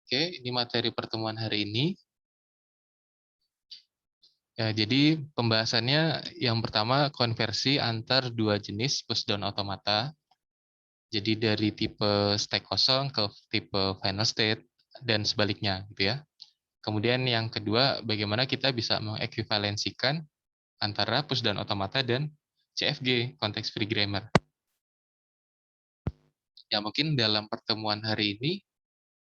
Oke, ini materi pertemuan hari ini. Ya, jadi pembahasannya yang pertama konversi antar dua jenis pushdown automata. Jadi dari tipe stack kosong ke tipe final state dan sebaliknya gitu ya. Kemudian yang kedua, bagaimana kita bisa mengekuivalensikan antara pushdown automata dan CFG, context free grammar. Ya, mungkin dalam pertemuan hari ini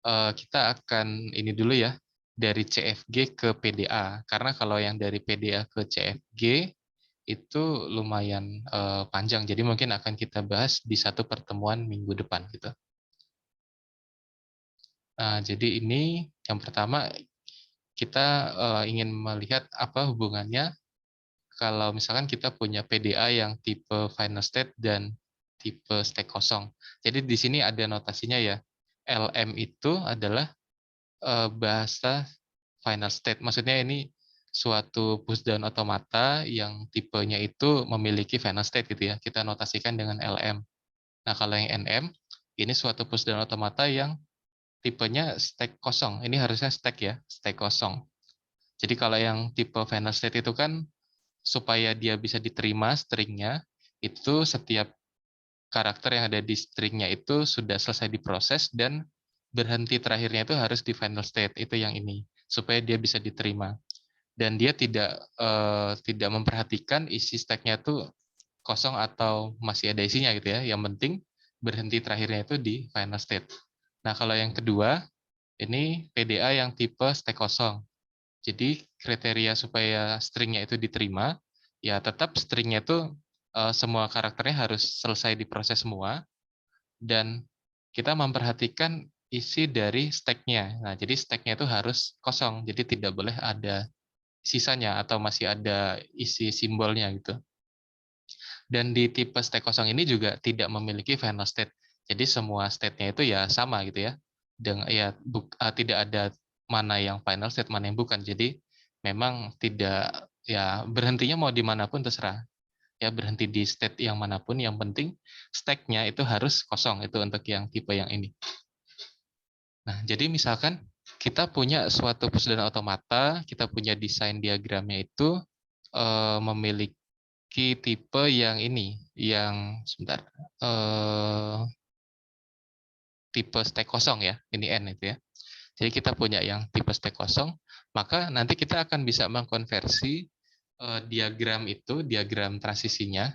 kita akan ini dulu ya, dari CFG ke PDA. Karena kalau yang dari PDA ke CFG itu lumayan panjang, jadi mungkin akan kita bahas di satu pertemuan minggu depan gitu. Nah, jadi ini yang pertama kita ingin melihat apa hubungannya kalau misalkan kita punya PDA yang tipe final state dan tipe stack kosong. Jadi di sini ada notasinya ya. LM itu adalah bahasa final state. Maksudnya ini suatu pushdown automata yang tipenya itu memiliki final state gitu ya. Kita notasikan dengan LM. Nah, kalau yang NM, ini suatu pushdown automata yang tipenya stack kosong. Ini harusnya stack ya, stack kosong. Jadi kalau yang tipe final state itu kan supaya dia bisa diterima stringnya, itu setiap karakter yang ada di stringnya itu sudah selesai diproses dan berhenti terakhirnya itu harus di final state, itu yang ini, supaya dia bisa diterima. Dan dia tidak memperhatikan isi stack-nya itu kosong atau masih ada isinya gitu ya. Yang penting berhenti terakhirnya itu di final state. Nah, kalau yang kedua, ini PDA yang tipe stack kosong. Jadi kriteria supaya stringnya itu diterima, ya tetap stringnya itu semua karakternya harus selesai diproses semua, dan kita memperhatikan isi dari stack-nya. Nah, jadi stack-nya itu harus kosong, jadi tidak boleh ada sisanya atau masih ada isi simbolnya gitu. Dan di tipe stack kosong ini juga tidak memiliki final state. Jadi semua state-nya itu ya sama gitu ya. Dengan ya tidak ada mana yang final state, mana yang bukan. Jadi memang tidak ya berhentinya mau dimanapun terserah. Ya berhenti di state yang manapun, yang penting stack-nya itu harus kosong, itu untuk yang tipe yang ini. Nah, jadi misalkan kita punya suatu pushdown automata, kita punya desain diagramnya itu memiliki tipe yang ini, yang sebentar, tipe stack kosong ya, ini N itu ya. Jadi kita punya yang tipe stack kosong, maka nanti kita akan bisa mengkonversi diagram itu, diagram transisinya,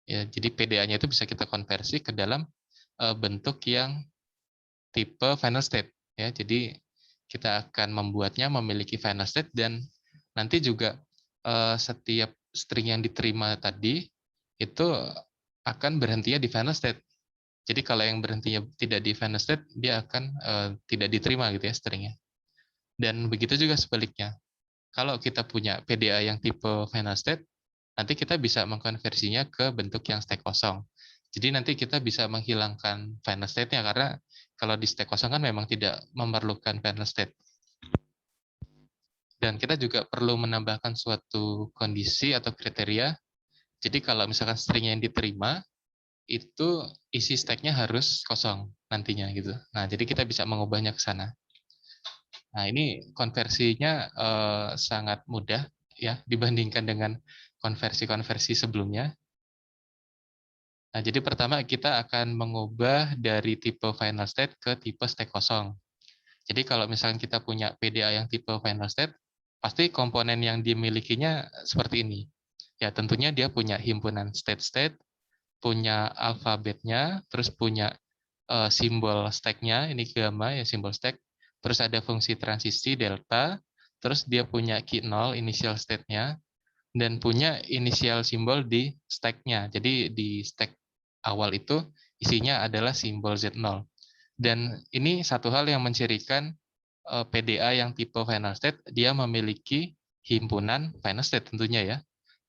ya, jadi PDA-nya itu bisa kita konversi ke dalam bentuk yang tipe final state. Ya, jadi kita akan membuatnya memiliki final state dan nanti juga setiap string yang diterima tadi itu akan berhentinya di final state. Jadi kalau yang berhentinya tidak di final state, dia akan tidak diterima gitu ya stringnya. Dan begitu juga sebaliknya. Kalau kita punya PDA yang tipe final state, nanti kita bisa mengkonversinya ke bentuk yang stack kosong. Jadi nanti kita bisa menghilangkan final state-nya karena kalau di stack kosong kan memang tidak memerlukan final state. Dan kita juga perlu menambahkan suatu kondisi atau kriteria. Jadi kalau misalkan string yang diterima, itu isi stack-nya harus kosong nantinya gitu. Nah, jadi kita bisa mengubahnya ke sana. Nah, ini konversinya sangat mudah ya dibandingkan dengan konversi-konversi sebelumnya. Nah, jadi pertama kita akan mengubah dari tipe final state ke tipe stack kosong. Jadi kalau misalkan kita punya PDA yang tipe final state, pasti komponen yang dimilikinya seperti ini. Ya, tentunya dia punya himpunan state-state, punya alfabetnya, terus punya simbol stack-nya, ini gamma ya simbol stack, terus ada fungsi transisi delta, terus dia punya key 0 initial state-nya, dan punya inisial simbol di stack-nya. Jadi di stack awal itu isinya adalah simbol Z0. Dan ini satu hal yang mencirikan PDA yang tipe final state, dia memiliki himpunan final state tentunya ya.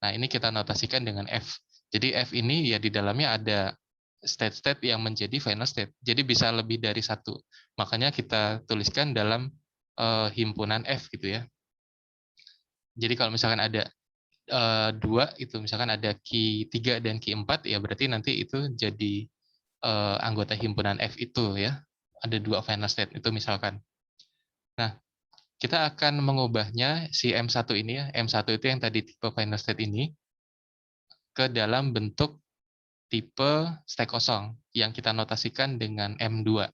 Nah, ini kita notasikan dengan F. Jadi F ini ya di dalamnya ada state-state yang menjadi final state. Jadi bisa lebih dari satu. Makanya kita tuliskan dalam himpunan F gitu ya. Jadi kalau misalkan ada dua itu misalkan ada key 3 dan key 4 ya berarti nanti itu jadi anggota himpunan F itu ya. Ada dua final state itu misalkan. Nah, kita akan mengubahnya si M1 ini ya, M1 itu yang tadi tipe final state ini, ke dalam bentuk tipe state kosong yang kita notasikan dengan M2.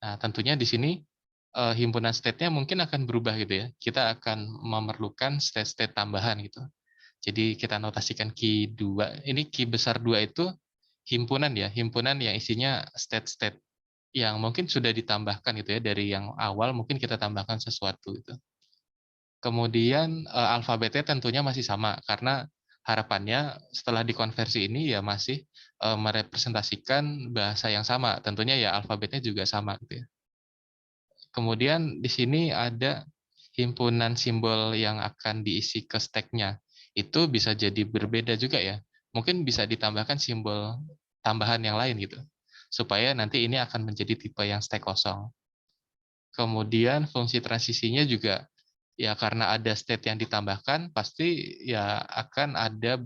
Nah, tentunya di sini himpunan state-nya mungkin akan berubah gitu ya. Kita akan memerlukan state-state tambahan gitu. Jadi kita notasikan key 2. Ini key besar 2 itu himpunan ya, himpunan yang isinya state-state yang mungkin sudah ditambahkan gitu ya dari yang awal mungkin kita tambahkan sesuatu itu. Kemudian alfabetnya tentunya masih sama karena harapannya setelah dikonversi ini ya masih merepresentasikan bahasa yang sama. Tentunya ya alfabetnya juga sama gitu ya. Kemudian di sini ada himpunan simbol yang akan diisi ke stack-nya. Itu bisa jadi berbeda juga ya. Mungkin bisa ditambahkan simbol tambahan yang lain gitu. Supaya nanti ini akan menjadi tipe yang stack kosong. Kemudian fungsi transisinya juga ya karena ada state yang ditambahkan pasti ya akan ada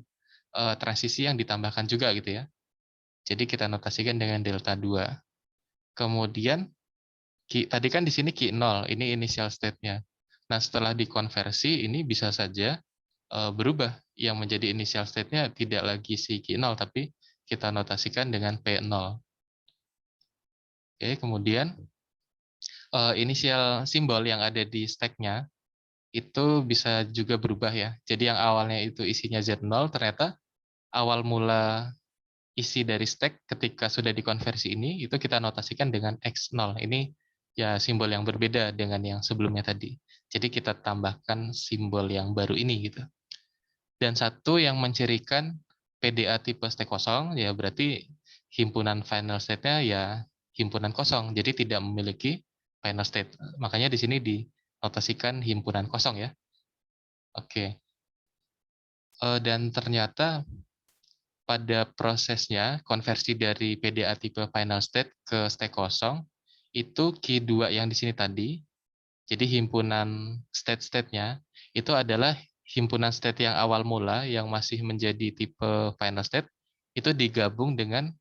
transisi yang ditambahkan juga gitu ya. Jadi kita notasikan dengan delta 2. Kemudian tadi kan di sini key 0, ini initial state-nya. Nah, setelah dikonversi ini bisa saja berubah yang menjadi initial state-nya tidak lagi si key 0 tapi kita notasikan dengan P0. Oke, kemudian inisial simbol yang ada di stack-nya itu bisa juga berubah ya. Jadi yang awalnya itu isinya Z0 ternyata awal mula isi dari stack ketika sudah dikonversi ini itu kita notasikan dengan X0. Ini ya simbol yang berbeda dengan yang sebelumnya tadi. Jadi kita tambahkan simbol yang baru ini gitu. Dan satu yang mencirikan PDA tipe stack kosong ya berarti himpunan final state-nya ya himpunan kosong. Jadi tidak memiliki final state. Makanya di sini dinotasikan himpunan kosong ya. Oke. Dan ternyata pada prosesnya konversi dari PDA tipe final state ke state kosong itu key 2 yang di sini tadi. Jadi himpunan state-state-nya itu adalah himpunan state yang awal mula yang masih menjadi tipe final state itu digabung dengan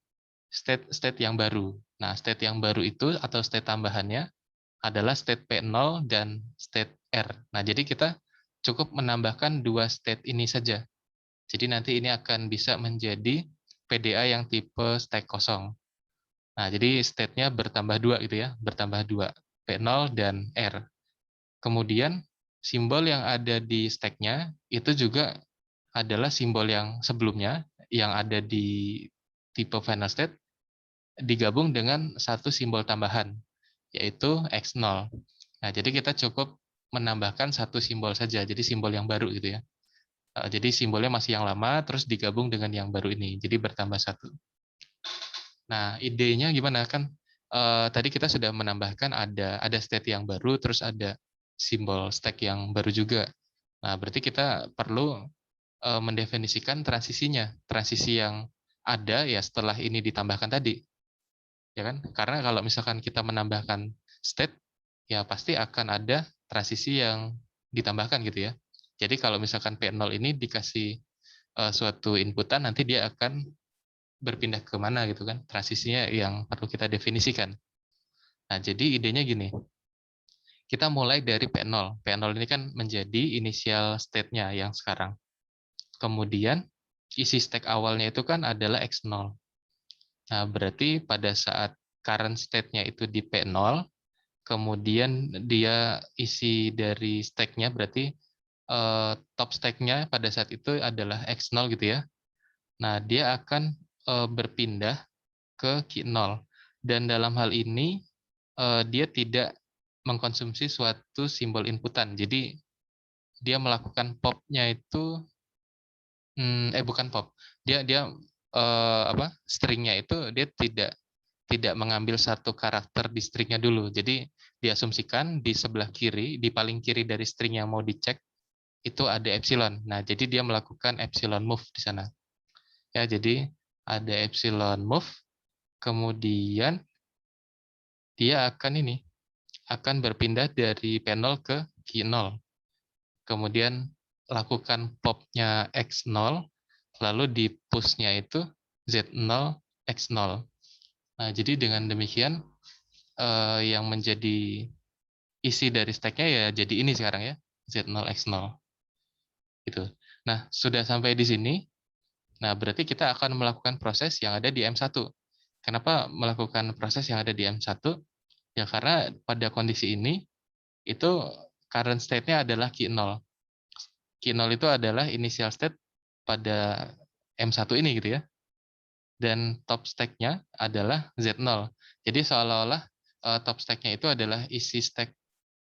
state-state yang baru. Nah, state yang baru itu atau state tambahannya adalah state P0 dan state R. Nah, jadi kita cukup menambahkan dua state ini saja. Jadi nanti ini akan bisa menjadi PDA yang tipe stack kosong. Nah, jadi state-nya bertambah dua gitu ya, bertambah dua, P0 dan R. Kemudian simbol yang ada di stack-nya itu juga adalah simbol yang sebelumnya yang ada di tipe final state digabung dengan satu simbol tambahan yaitu X0. Nah, jadi kita cukup menambahkan satu simbol saja, jadi simbol yang baru gitu ya. Jadi simbolnya masih yang lama, terus digabung dengan yang baru ini, jadi bertambah satu. Nah, idenya gimana kan? Tadi kita sudah menambahkan ada state yang baru, terus ada simbol stack yang baru juga. Nah, berarti kita perlu mendefinisikan transisinya, transisi yang ada ya setelah ini ditambahkan tadi, ya kan? Karena kalau misalkan kita menambahkan state, ya pasti akan ada transisi yang ditambahkan gitu ya. Jadi kalau misalkan P0 ini dikasih suatu inputan, nanti dia akan berpindah ke mana gitu kan, transisinya yang perlu kita definisikan. Nah, jadi idenya gini, kita mulai dari P0. P0 ini kan menjadi initial state-nya yang sekarang. Kemudian isi stack awalnya itu kan adalah X0. Nah, berarti pada saat current state-nya itu di P0, kemudian dia isi dari stack-nya berarti top stack-nya pada saat itu adalah X0 gitu ya. Nah, dia akan berpindah ke key 0. Dan dalam hal ini dia tidak mengkonsumsi suatu simbol inputan. Jadi dia melakukan pop-nya itu bukan pop. Dia dia string-nya itu dia tidak mengambil satu karakter di string-nya dulu. Jadi diasumsikan di sebelah kiri, di paling kiri dari string yang mau dicek itu ada epsilon. Nah, jadi dia melakukan epsilon move di sana. Ya, jadi ada epsilon move, kemudian dia akan berpindah dari P0 ke Q0. Kemudian lakukan pop-nya X0, lalu di push-nya itu Z0, X0. Nah, jadi dengan demikian yang menjadi isi dari stack-nya ya jadi ini sekarang ya, Z0X0 gitu. Nah, sudah sampai di sini. Nah, berarti kita akan melakukan proses yang ada di M1. Kenapa melakukan proses yang ada di M1? Ya karena pada kondisi ini itu current state-nya adalah Q0. Q0 itu adalah initial state pada M1 ini gitu ya. Dan top stack-nya adalah Z0. Jadi seolah-olah top stack-nya itu adalah isi stack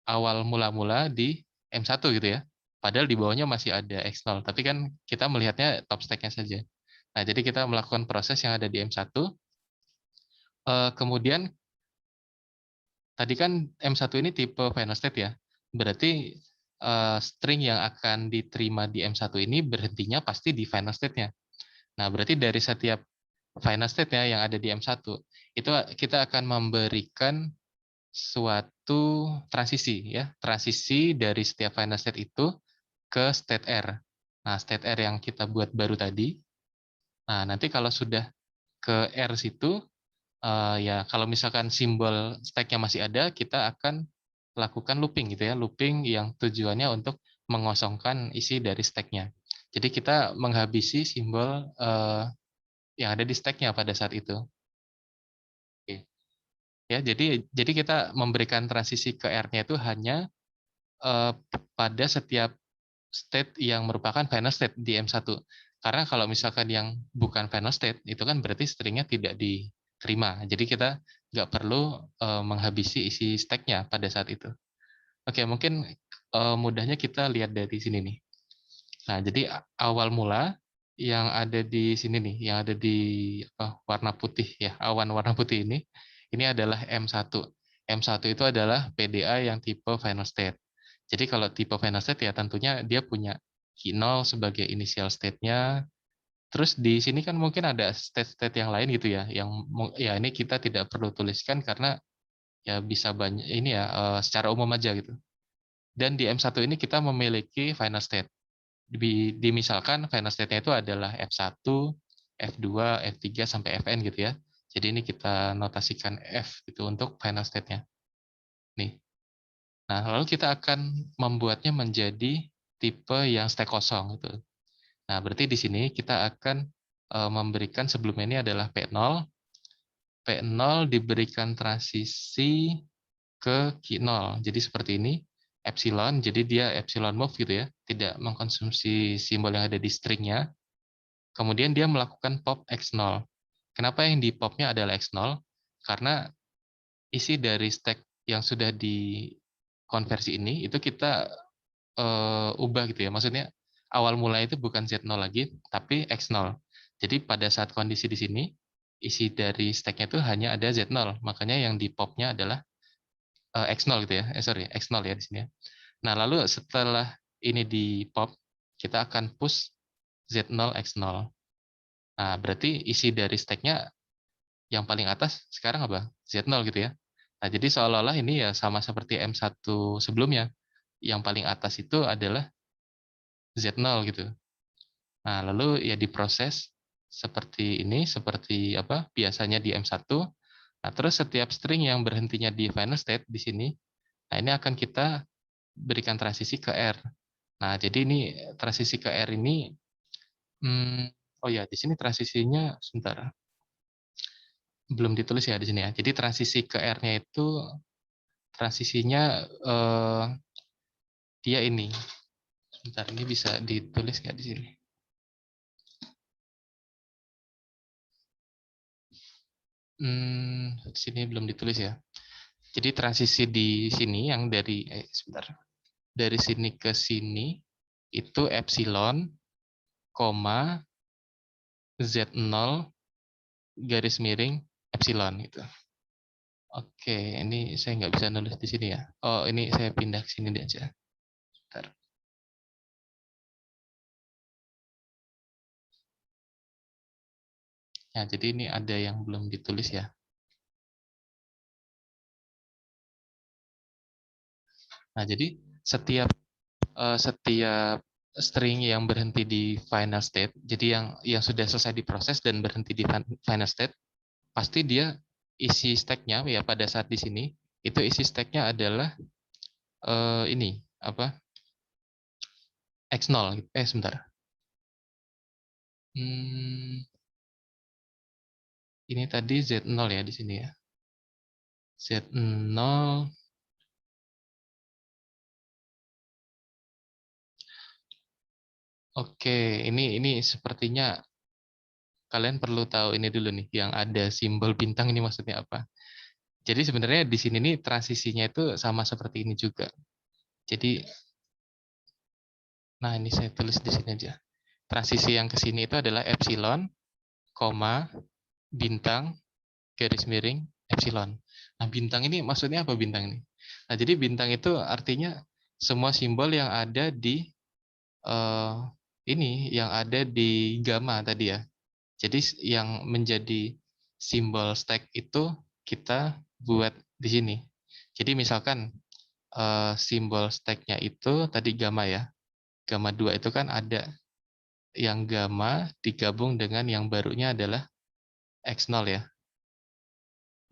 awal mula-mula di M1 gitu ya. Padahal di bawahnya masih ada X0, tapi kan kita melihatnya top stack-nya saja. Nah, jadi kita melakukan proses yang ada di M1. Kemudian tadi kan M1 ini tipe final state ya. Berarti string yang akan diterima di M1 ini berhentinya pasti di final state-nya. Nah, berarti dari setiap final state-nya yang ada di M1, itu kita akan memberikan suatu transisi ya, transisi dari setiap final state itu ke state R. Nah, state R yang kita buat baru tadi. Nah, nanti kalau sudah ke R situ, ya kalau misalkan simbol stack-nya masih ada, kita akan lakukan looping gitu ya, looping yang tujuannya untuk mengosongkan isi dari stack-nya. Jadi kita menghabisi simbol yang ada di stack-nya pada saat itu. Oke. Ya, jadi kita memberikan transisi ke R-nya itu hanya pada setiap state yang merupakan final state di M1. Karena kalau misalkan yang bukan final state, itu kan berarti stringnya tidak diterima. Jadi kita nggak perlu menghabisi isi stack-nya pada saat itu. Oke, mungkin mudahnya kita lihat dari sini nih. Nah, jadi awal mula yang ada di sini nih, yang ada di warna putih ya, awan warna putih ini adalah M1. M1 itu adalah PDA yang tipe final state. Jadi kalau tipe final state ya tentunya dia punya Q0 sebagai initial state-nya. Terus di sini kan mungkin ada state-state yang lain gitu ya, yang ya ini kita tidak perlu tuliskan karena ya bisa banyak ini ya secara umum aja gitu. Dan di M1 ini kita memiliki final state. Dimisalkan final state-nya itu adalah F1, F2, F3 sampai Fn gitu ya. Jadi ini kita notasikan F gitu untuk final state-nya. Nih. Nah, lalu kita akan membuatnya menjadi tipe yang stack kosong gitu. Nah, berarti di sini kita akan memberikan sebelumnya ini adalah P0. P0 diberikan transisi ke Q0. Jadi seperti ini. Epsilon, jadi dia epsilon move gitu ya. Tidak mengkonsumsi simbol yang ada di stringnya. Kemudian dia melakukan pop X0. Kenapa yang di popnya adalah X0? Karena isi dari stack yang sudah dikonversi ini, itu kita ubah gitu ya. Maksudnya awal mulai itu bukan Z0 lagi, tapi X0. Jadi pada saat kondisi di sini, isi dari stack-nya itu hanya ada Z0. Makanya yang di popnya adalah X0 gitu ya. Sorry, X0 ya di sini ya. Nah, lalu setelah ini di pop, kita akan push Z0 X0. Nah, berarti isi dari stack-nya yang paling atas sekarang apa? Z0 gitu ya. Nah, jadi seolah-olah ini ya sama seperti M1 sebelumnya. Yang paling atas itu adalah Z0 gitu. Nah, lalu ya diproses seperti ini, seperti apa biasanya di M1. Nah, terus setiap string yang berhentinya di final state di sini, nah ini akan kita berikan transisi ke R. Nah, jadi ini transisi ke R ini, oh ya, di sini transisinya, sebentar, belum ditulis ya di sini ya. Jadi transisi ke R-nya itu, transisinya dia ini. Sebentar, ini bisa ditulis nggak di sini? Di sini belum ditulis ya. Jadi transisi di sini yang dari sebentar. Dari sini ke sini itu epsilon, koma Z0 garis miring epsilon gitu. Oke, ini saya nggak bisa nulis di sini ya. Oh, ini saya pindah ke sini aja. Bentar. Ya, jadi ini ada yang belum ditulis ya. Nah, jadi setiap string yang berhenti di final state, jadi yang sudah selesai diproses dan berhenti di final state, pasti dia isi stack-nya ya pada saat di sini itu isi stack-nya adalah ini apa? X0. Sebentar. Hmm, ini tadi Z0 ya di sini ya. Z0. Oke, ini sepertinya kalian perlu tahu ini dulu nih, yang ada simbol bintang ini maksudnya apa. Jadi sebenarnya di sini nih transisinya itu sama seperti ini juga. Jadi, nah ini saya tulis di sini aja. Transisi yang ke sini itu adalah epsilon, koma, bintang, garis miring, epsilon. Nah bintang ini maksudnya apa bintang ini? Nah jadi bintang itu artinya semua simbol yang ada di eh, ini, yang ada di gamma tadi ya. Jadi yang menjadi simbol stack itu kita buat di sini. Jadi misalkan simbol stack-nya itu tadi gamma ya. Gamma 2 itu kan ada yang gamma digabung dengan yang barunya adalah X0 ya.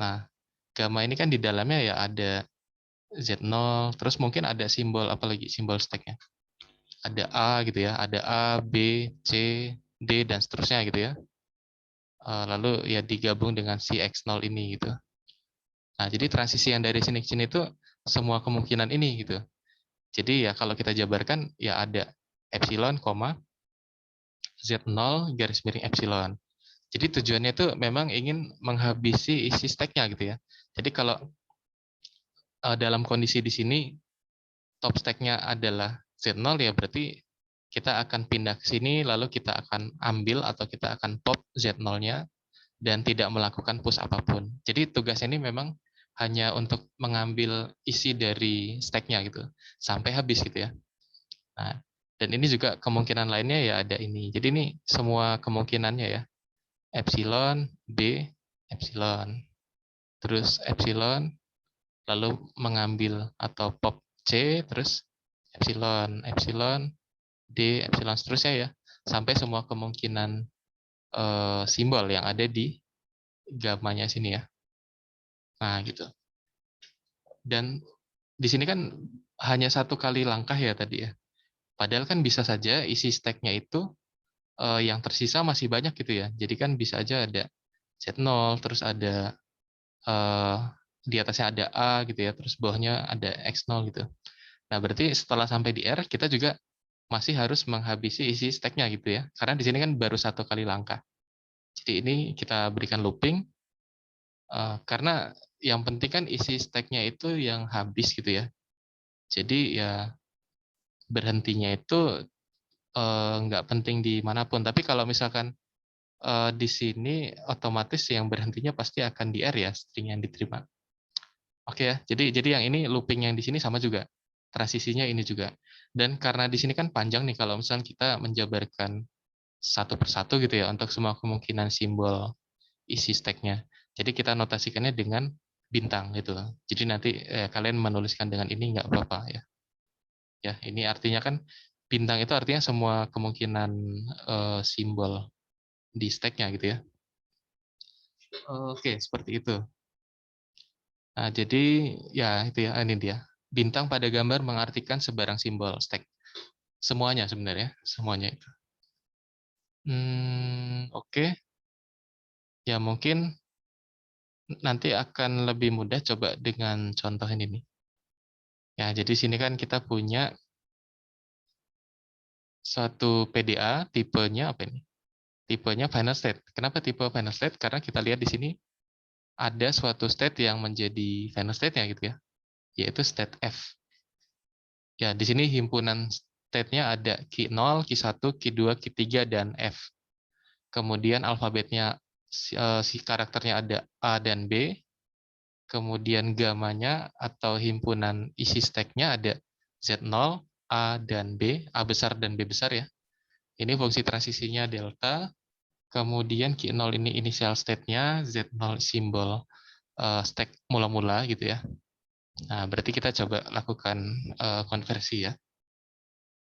Nah, gamma ini kan di dalamnya ya ada Z0, terus mungkin ada simbol apa lagi simbol stack-nya. Ada A gitu ya, ada A, B, C, D dan seterusnya gitu ya. Lalu ya digabung dengan si X0 ini gitu. Nah, jadi transisi yang dari sini ke sini itu semua kemungkinan ini gitu. Jadi ya kalau kita jabarkan ya ada epsilon, Z0 garis miring epsilon. Jadi tujuannya itu memang ingin menghabisi isi stack-nya gitu ya. Jadi kalau dalam kondisi di sini top stack-nya adalah Z0 ya berarti kita akan pindah ke sini lalu kita akan ambil atau kita akan pop Z0-nya dan tidak melakukan push apapun. Jadi tugasnya ini memang hanya untuk mengambil isi dari stack-nya gitu sampai habis gitu ya. Nah, dan ini juga kemungkinan lainnya ya ada ini. Jadi ini semua kemungkinannya ya. Epsilon, B, epsilon. Terus epsilon, lalu mengambil atau pop C, terus epsilon, epsilon, D, epsilon seterusnya ya. Sampai semua kemungkinan simbol yang ada di gamanya sini ya. Nah, gitu. Dan di sini kan hanya satu kali langkah ya tadi ya. Padahal kan bisa saja isi stack-nya itu yang tersisa masih banyak gitu ya. Jadi kan bisa aja ada Z0, terus ada eh, di atasnya ada A gitu ya, terus bawahnya ada X0 gitu. Nah, berarti setelah sampai di R, kita juga masih harus menghabisi isi stack-nya gitu ya. Karena di sini kan baru satu kali langkah. Jadi ini kita berikan looping, karena yang penting kan isi stack-nya itu yang habis gitu ya. Jadi ya berhentinya itu nggak penting di manapun. Tapi kalau misalkan di sini otomatis yang berhentinya pasti akan di R ya, string yang diterima. Oke ya, jadi yang ini looping yang di sini sama juga. Transisinya ini juga. Dan karena di sini kan panjang nih kalau misalnya kita menjabarkan satu persatu gitu ya untuk semua kemungkinan simbol isi stack-nya. Jadi kita notasikannya dengan bintang gitu. Jadi nanti kalian menuliskan dengan ini nggak apa-apa ya. Ya, ini artinya kan bintang itu artinya semua kemungkinan simbol di stack-nya gitu ya. Oke, seperti itu. Nah, jadi ya itu ya ini dia. Bintang pada gambar mengartikan sebarang simbol stack. Semuanya sebenarnya, semuanya itu. Oke. Ya mungkin nanti akan lebih mudah coba dengan contoh ini nih. Ya, jadi sini kan kita punya suatu PDA, tipenya apa ini? Tipenya final state. Kenapa tipe final state? Karena kita lihat di sini ada suatu state yang menjadi final state-nya gitu ya, yaitu state F. Ya, di sini himpunan state-nya ada Q0, Q1, Q2, Q3, dan F. Kemudian alfabetnya, si karakternya ada A dan B. Kemudian gamanya atau himpunan isi stack-nya ada Z0, A, dan B. A besar dan B besar ya. Ini fungsi transisinya delta. Kemudian Q0 ini initial state-nya, Z0 simbol stack mula-mula gitu ya. Nah, berarti kita coba lakukan konversi ya.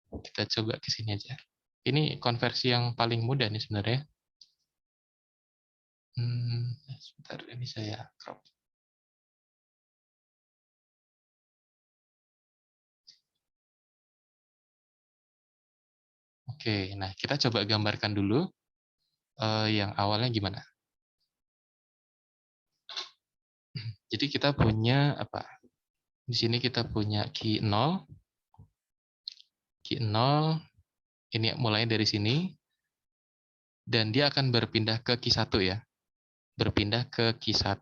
Kita coba ke sini aja. Ini konversi yang paling mudah nih sebenarnya. Sebentar, ini saya crop. Oke, nah kita coba gambarkan dulu yang awalnya gimana. Jadi kita punya apa? Di sini kita punya key 0, key 0 ini mulai dari sini dan dia akan berpindah ke key 1 ya. Berpindah ke key 1.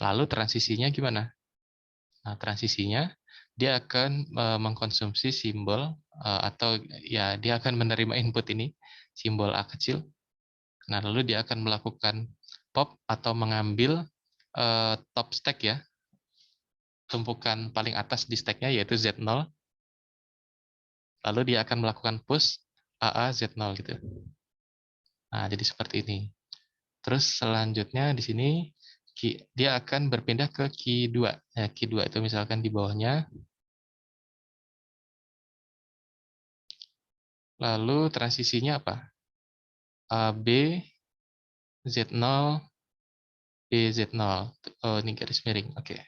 Lalu transisinya gimana? Nah, transisinya dia akan mengkonsumsi simbol atau ya dia akan menerima input ini, simbol A kecil. Nah, lalu dia akan melakukan pop atau mengambil top stack ya, tumpukan paling atas di stacknya yaitu Z0. Lalu dia akan melakukan push AA Z0 gitu. Nah, jadi seperti ini. Terus selanjutnya di sini dia akan berpindah ke key 2. Ya, key 2 itu misalkan di bawahnya. Lalu transisinya apa? B Z0 B Z0. Oh, ini garis miring. Oke.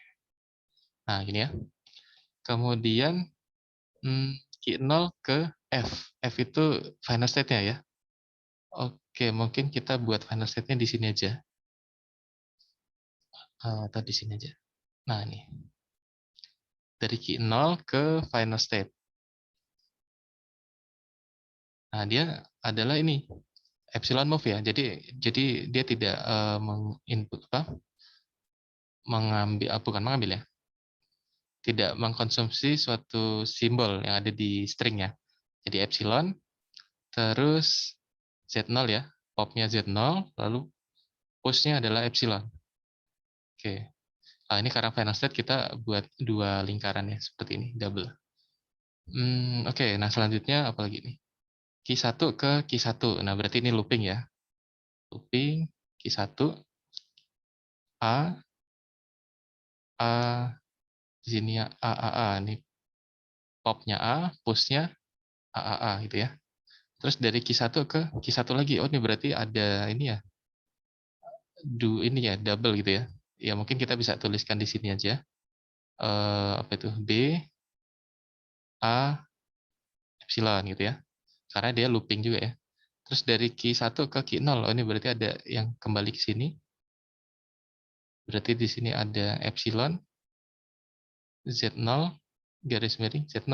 Nah, gini ya. Kemudian Q0 ke F. F itu final state-nya ya. Oke, mungkin kita buat final state-nya di sini aja. Atau di sini aja. Nah, ini. Dari Q0 ke final state. Nah, dia adalah ini. Epsilon move ya. Jadi dia tidak menginput apa? Mengambil bukan mengambil ya. Tidak mengkonsumsi suatu simbol yang ada di stringnya. Jadi epsilon terus Z0 ya, popnya Z0, lalu push-nya adalah epsilon. Oke. Nah, ini karena final state kita buat dua lingkaran ya, seperti ini, double. Oke, nah selanjutnya apa lagi nih? Key 1 ke key 1. Nah, berarti ini looping ya. Looping, key 1, A, A, di sini ya, A. Ini popnya A, push-nya A gitu ya. Terus dari key 1 ke key 1 lagi. Oh, ini berarti ada ini ya, ini ya, double gitu ya. Ya, mungkin kita bisa tuliskan di sini aja. Apa itu? B, A, epsilon gitu ya. Karena dia looping juga ya. Terus dari key 1 ke key 0, oh ini berarti ada yang kembali ke sini. Berarti di sini ada epsilon, Z0, garis miring, Z0.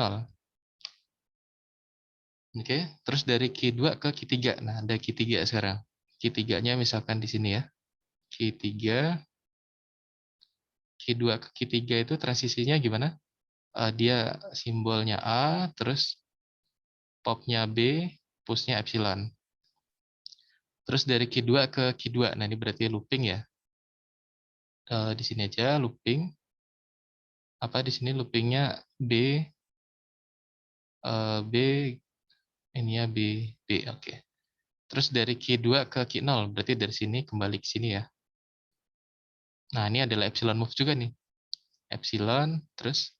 Oke, terus dari key 2 ke key 3. Nah, ada key 3 sekarang. Key 3-nya misalkan di sini ya. Key 3, key 2 ke key 3 itu transisinya gimana? Dia simbolnya A, terus popnya B, pushnya epsilon. Terus dari key 2 ke key 2. Nah, ini berarti looping ya. Di sini aja looping. Apa di sini loopingnya B, B, ini ya B, oke. Terus dari key 2 ke key 0, berarti dari sini kembali ke sini ya. Nah, ini adalah epsilon move juga nih. Epsilon, terus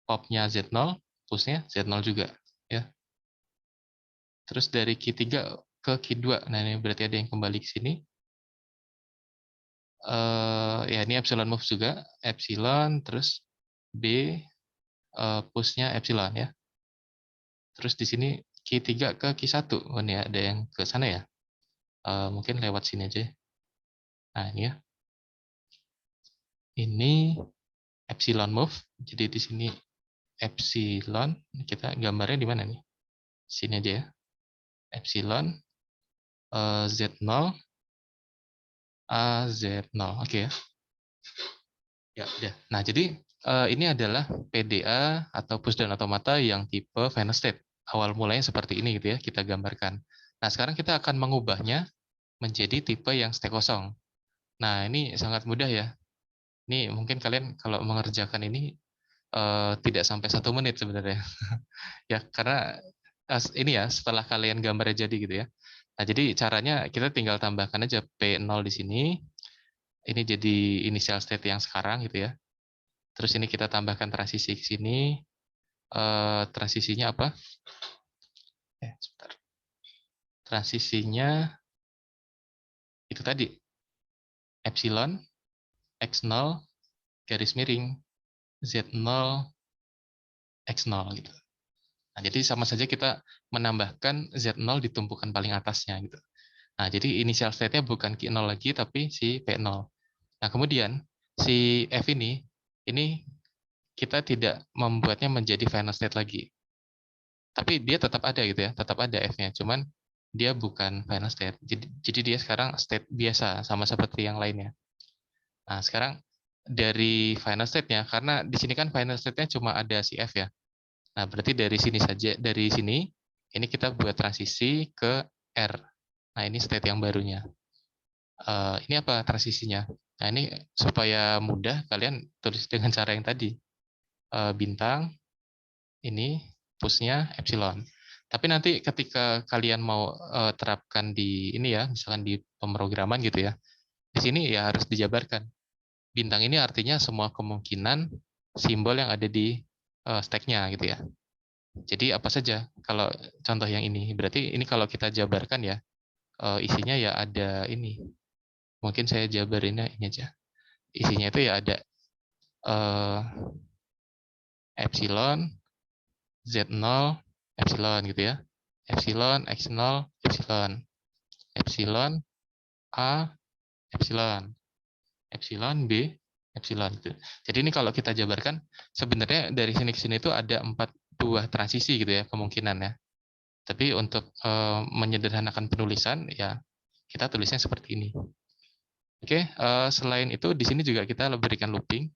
popnya Z0, pushnya Z0 juga. Ya. Terus dari key 3 ke key 2, nah ini berarti ada yang kembali ke sini. Ya ini epsilon move juga, epsilon, terus B, pushnya epsilon ya. Terus di sini key 3 ke key 1, oh ini ada yang ke sana ya. Mungkin lewat sini aja. Nah ini ya. Ini epsilon move. Jadi di sini epsilon, kita gambarnya di mana nih? Sini aja ya. Epsilon Z0 A Z0. Oke ya. Ya, udah. Nah, jadi ini adalah PDA atau push down automata yang tipe final state. Awal mulanya seperti ini gitu ya, kita gambarkan. Nah, sekarang kita akan mengubahnya menjadi tipe yang state kosong. Nah, ini sangat mudah ya. Ini mungkin kalian kalau mengerjakan ini tidak sampai 1 menit sebenarnya. Ya, karena ini ya, setelah kalian gambarnya jadi gitu ya. Nah, jadi caranya kita tinggal tambahkan aja P0 di sini. Ini jadi initial state yang sekarang gitu ya. Terus ini kita tambahkan transisi ke sini. Transisinya apa? Sebentar. Transisinya itu tadi. Epsilon, X0, garis miring, Z0, X0 gitu. Nah, jadi sama saja kita menambahkan Z0 di tumpukan paling atasnya gitu. Nah, jadi initial state-nya bukan Q0 lagi, tapi si P0. Nah, kemudian si F ini kita tidak membuatnya menjadi final state lagi. Tapi dia tetap ada gitu ya, tetap ada F-nya. Cuman dia bukan final state. Jadi dia sekarang state biasa, sama seperti yang lainnya. Nah, sekarang dari final state-nya, karena di sini kan final state-nya cuma ada si F ya. Nah, berarti dari sini saja, dari sini, ini kita buat transisi ke R. Nah, ini state yang barunya. Ini apa transisinya? Nah, ini supaya mudah, kalian tulis dengan cara yang tadi. Bintang, ini push-nya epsilon. Tapi nanti ketika kalian mau terapkan di ini ya, misalkan di pemrograman gitu ya, di sini ya harus dijabarkan. Bintang ini artinya semua kemungkinan simbol yang ada di stack-nya gitu ya. Jadi apa saja kalau contoh yang ini, berarti ini kalau kita jabarkan ya, isinya ya ada ini. Mungkin saya jabarinnya ini aja. Isinya itu ya ada eh, epsilon, Z0, epsilon gitu ya. Epsilon, X0, epsilon. Epsilon, A, epsilon. Epsilon, B, epsilon. Gitu. Jadi ini kalau kita jabarkan, sebenarnya dari sini ke sini itu ada 4 buah transisi gitu ya, kemungkinan ya. Tapi untuk menyederhanakan penulisan, ya kita tulisnya seperti ini. Oke, selain itu di sini juga kita berikan looping,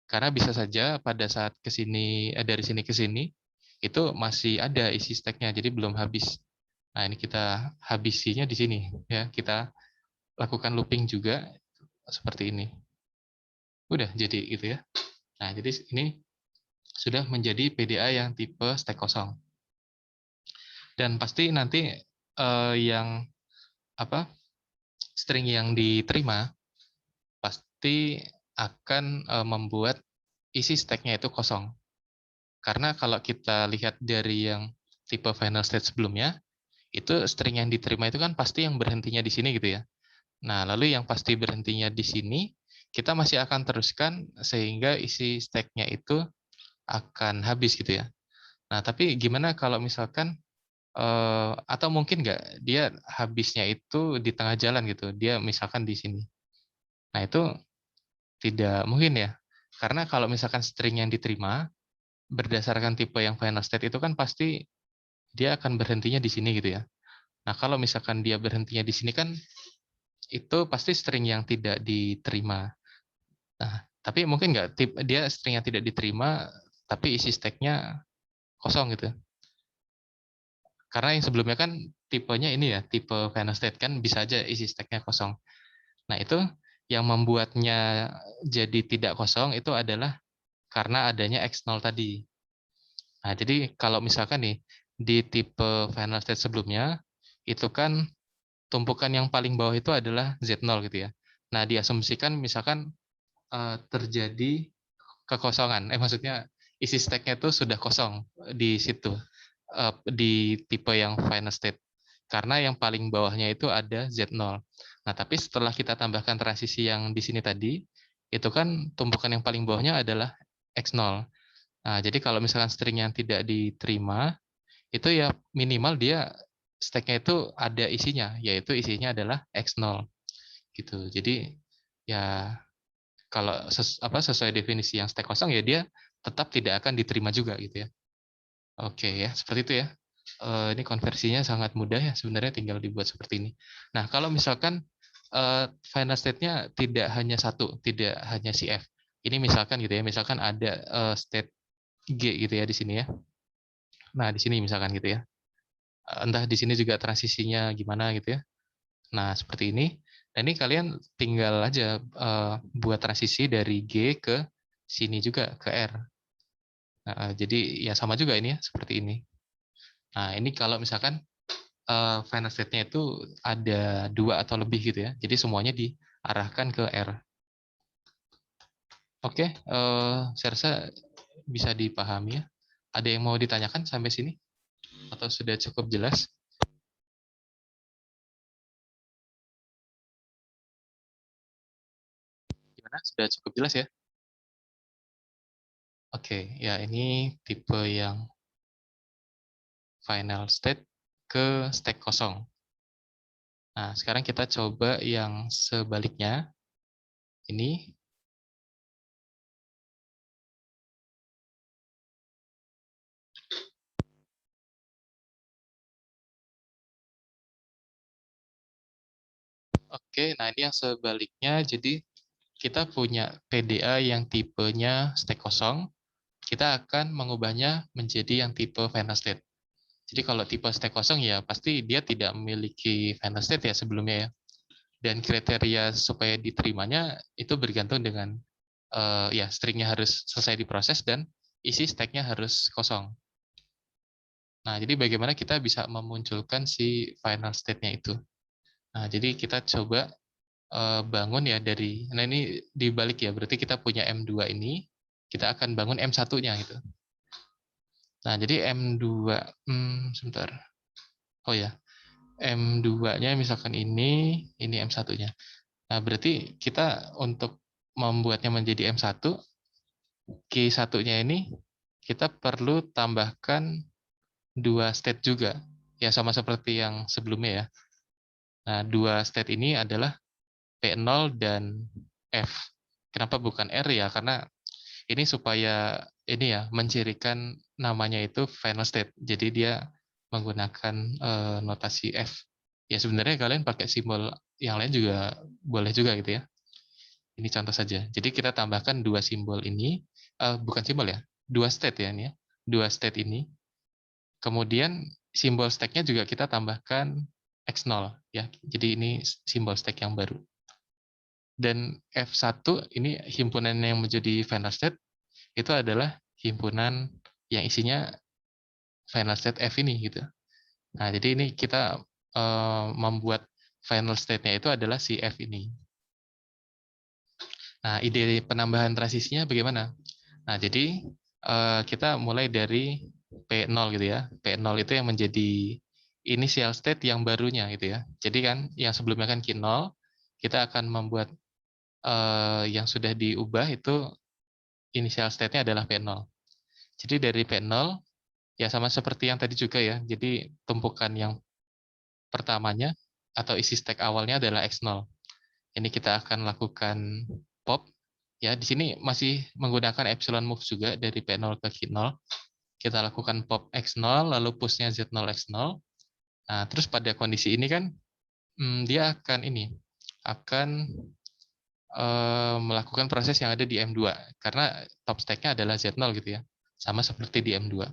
karena bisa saja pada saat ke sini, dari sini ke sini, itu masih ada isi stack-nya, jadi belum habis. Nah, ini kita habisinya di sini. Ya, kita lakukan looping juga seperti ini. Udah jadi gitu ya. Nah, jadi ini sudah menjadi PDA yang tipe stack kosong. Dan pasti nanti yang apa string yang diterima pasti akan membuat isi stack-nya itu kosong. Karena kalau kita lihat dari yang tipe final state sebelumnya, itu string yang diterima itu kan pasti yang berhentinya di sini gitu ya. Nah, lalu yang pasti berhentinya di sini, kita masih akan teruskan sehingga isi stack-nya itu akan habis gitu ya. Nah, tapi gimana kalau misalkan, atau mungkin nggak dia habisnya itu di tengah jalan gitu, dia misalkan di sini. Nah, itu tidak mungkin ya. Karena kalau misalkan string yang diterima, berdasarkan tipe yang final state itu kan pasti dia akan berhentinya di sini gitu ya. Nah, kalau misalkan dia berhentinya di sini kan itu pasti string yang tidak diterima. Nah, tapi mungkin nggak dia string yang tidak diterima, tapi isi stack-nya kosong gitu. Karena yang sebelumnya kan tipenya ini ya, tipe final state kan bisa aja isi stack-nya kosong. Nah, itu yang membuatnya jadi tidak kosong itu adalah karena adanya X0 tadi. Nah, jadi kalau misalkan nih, di tipe final state sebelumnya, itu kan tumpukan yang paling bawah itu adalah Z0 gitu ya. Nah, diasumsikan misalkan terjadi kekosongan. Maksudnya isi stack-nya itu sudah kosong di situ, di tipe yang final state. Karena yang paling bawahnya itu ada Z0. Nah, tapi setelah kita tambahkan transisi yang di sini tadi, itu kan tumpukan yang paling bawahnya adalah X0. Nah, jadi kalau misalkan string yang tidak diterima, itu ya minimal dia stack-nya itu ada isinya, yaitu isinya adalah X0 gitu. Jadi ya kalau sesuai definisi yang stack kosong ya dia tetap tidak akan diterima juga gitu ya. Oke ya, seperti itu ya. Ini konversinya sangat mudah ya sebenarnya, tinggal dibuat seperti ini. Nah, kalau misalkan final state-nya tidak hanya satu, tidak hanya si F. Ini misalkan gitu ya, misalkan ada state G gitu ya di sini ya. Nah, di sini misalkan gitu ya. Entah di sini juga transisinya gimana gitu ya. Nah, seperti ini. Nah, ini kalian tinggal aja buat transisi dari G ke sini juga, ke R. Nah, jadi ya sama juga ini ya, seperti ini. Nah, ini kalau misalkan final state-nya itu ada 2 atau lebih gitu ya. Jadi semuanya diarahkan ke R. Oke, saya rasa bisa dipahami ya. Ada yang mau ditanyakan sampai sini? Atau sudah cukup jelas? Gimana? Sudah cukup jelas ya? Oke, ya ini tipe yang final state ke state kosong. Nah, sekarang kita coba yang sebaliknya. Ini. Oke, nah ini yang sebaliknya. Jadi kita punya PDA yang tipenya state kosong, kita akan mengubahnya menjadi yang tipe final state. Jadi kalau tipe state kosong ya pasti dia tidak memiliki final state ya sebelumnya ya. Dan kriteria supaya diterimanya itu bergantung dengan ya stringnya harus selesai diproses dan isi stack-nya harus kosong. Nah, jadi bagaimana kita bisa memunculkan si final state-nya itu. Nah, jadi kita coba bangun ya dari, nah ini dibalik ya, berarti kita punya M2 ini, kita akan bangun M1-nya gitu. Nah, jadi M2, sebentar. Oh ya, M2-nya misalkan ini M1-nya. Nah, berarti kita untuk membuatnya menjadi M1, key satunya ini kita perlu tambahkan 2 state juga. Ya sama seperti yang sebelumnya ya. Nah, 2 state ini adalah P0 dan F. Kenapa bukan R ya? Karena ini supaya ini ya mencirikan namanya itu final state. Jadi dia menggunakan notasi F. Ya sebenarnya kalian pakai simbol yang lain juga boleh juga gitu ya. Ini contoh saja. Jadi kita tambahkan 2 simbol ini, bukan simbol ya, 2 state ya ini ya. 2 state ini. Kemudian simbol stack-nya juga kita tambahkan X0 ya. Jadi ini simbol stack yang baru. Dan F1 ini himpunan yang menjadi final state itu adalah himpunan yang isinya final state F ini gitu. Nah, jadi ini kita membuat final state-nya itu adalah si F ini. Nah, ide penambahan transisinya bagaimana? Nah, jadi kita mulai dari P0 gitu ya. P0 itu yang menjadi initial state yang barunya gitu ya. Jadi kan yang sebelumnya kan Q0, kita akan membuat yang sudah diubah itu initial state-nya adalah P0. Jadi dari P0 ya sama seperti yang tadi juga ya. Jadi tumpukan yang pertamanya atau isi stack awalnya adalah X0. Ini kita akan lakukan pop. Ya, di sini masih menggunakan epsilon move juga dari P0 ke Q0. Kita lakukan pop X0, lalu push-nya Z0 X0. Nah, terus pada kondisi ini kan dia akan akan melakukan proses yang ada di M2 karena top stack-nya adalah Z0 gitu ya. Sama seperti di M2.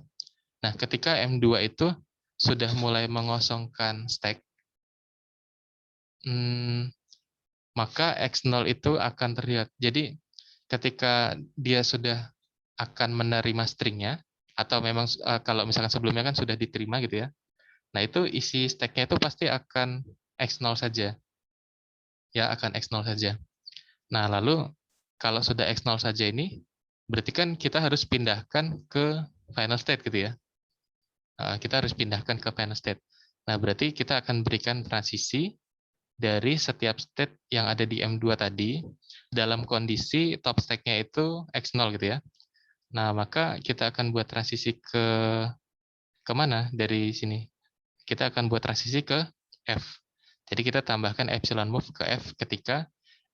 Nah, ketika M2 itu sudah mulai mengosongkan stack, maka X0 itu akan terlihat. Jadi ketika dia sudah akan menerima stringnya, atau memang kalau misalkan sebelumnya kan sudah diterima gitu ya, nah itu isi stack-nya itu pasti akan X0 saja. Ya, akan X0 saja. Nah, lalu kalau sudah X0 saja ini, berarti kan kita harus pindahkan ke final state gitu ya. Kita harus pindahkan ke final state. Nah, berarti kita akan berikan transisi dari setiap state yang ada di M2 tadi dalam kondisi top stack-nya itu X0 gitu ya. Nah, maka kita akan buat transisi ke mana dari sini? Kita akan buat transisi ke F. Jadi kita tambahkan epsilon move ke F ketika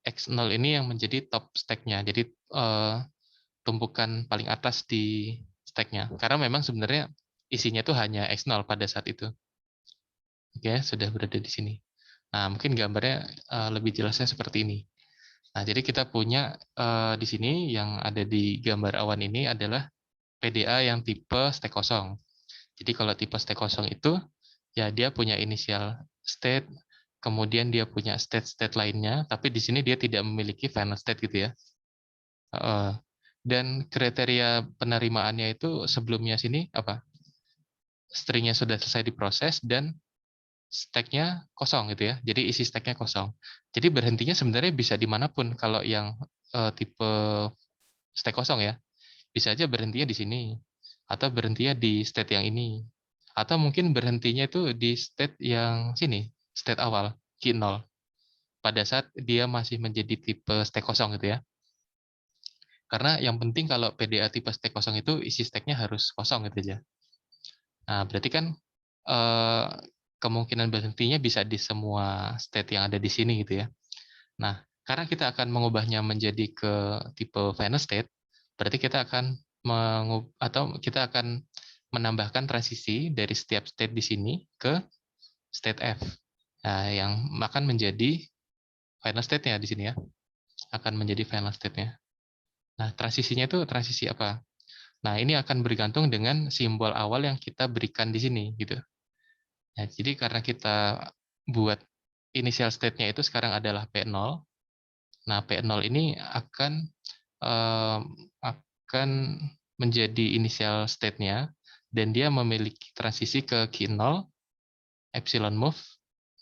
X0 ini yang menjadi top stack-nya. Jadi tumpukan paling atas di stack-nya. Karena memang sebenarnya isinya itu hanya X0 pada saat itu. Oke, sudah berada di sini. Nah, mungkin gambarnya lebih jelasnya seperti ini. Nah, jadi kita punya di sini yang ada di gambar awan ini adalah PDA yang tipe stack kosong. Jadi kalau tipe stack kosong itu, ya dia punya initial state, kemudian dia punya state-state lainnya, tapi di sini dia tidak memiliki final state gitu ya. Dan kriteria penerimaannya itu sebelumnya sini apa? Stringnya sudah selesai diproses dan stack-nya kosong gitu ya. Jadi isi stack-nya kosong. Jadi berhentinya sebenarnya bisa dimanapun kalau yang tipe stack kosong ya. Bisa aja berhentinya di sini. Atau berhentinya di state yang ini. Atau mungkin berhentinya itu di state yang sini. State awal, Q0. Pada saat dia masih menjadi tipe stack kosong gitu ya. Karena yang penting kalau PDA tipe stack kosong itu isi stack-nya harus kosong gitu aja. Nah, berarti kan eh, kemungkinan berhentinya bisa di semua state yang ada di sini gitu ya. Nah, karena kita akan mengubahnya menjadi ke tipe final state, berarti kita akan kita akan menambahkan transisi dari setiap state di sini ke state F. Nah, yang akan menjadi final state-nya di sini ya, akan menjadi final state-nya. Nah, transisinya itu transisi apa? Nah, ini akan bergantung dengan simbol awal yang kita berikan di sini gitu. Nah, jadi karena kita buat initial state-nya itu sekarang adalah P0. Nah, P0 ini eh, akan menjadi initial state-nya dan dia memiliki transisi ke Q0 epsilon move.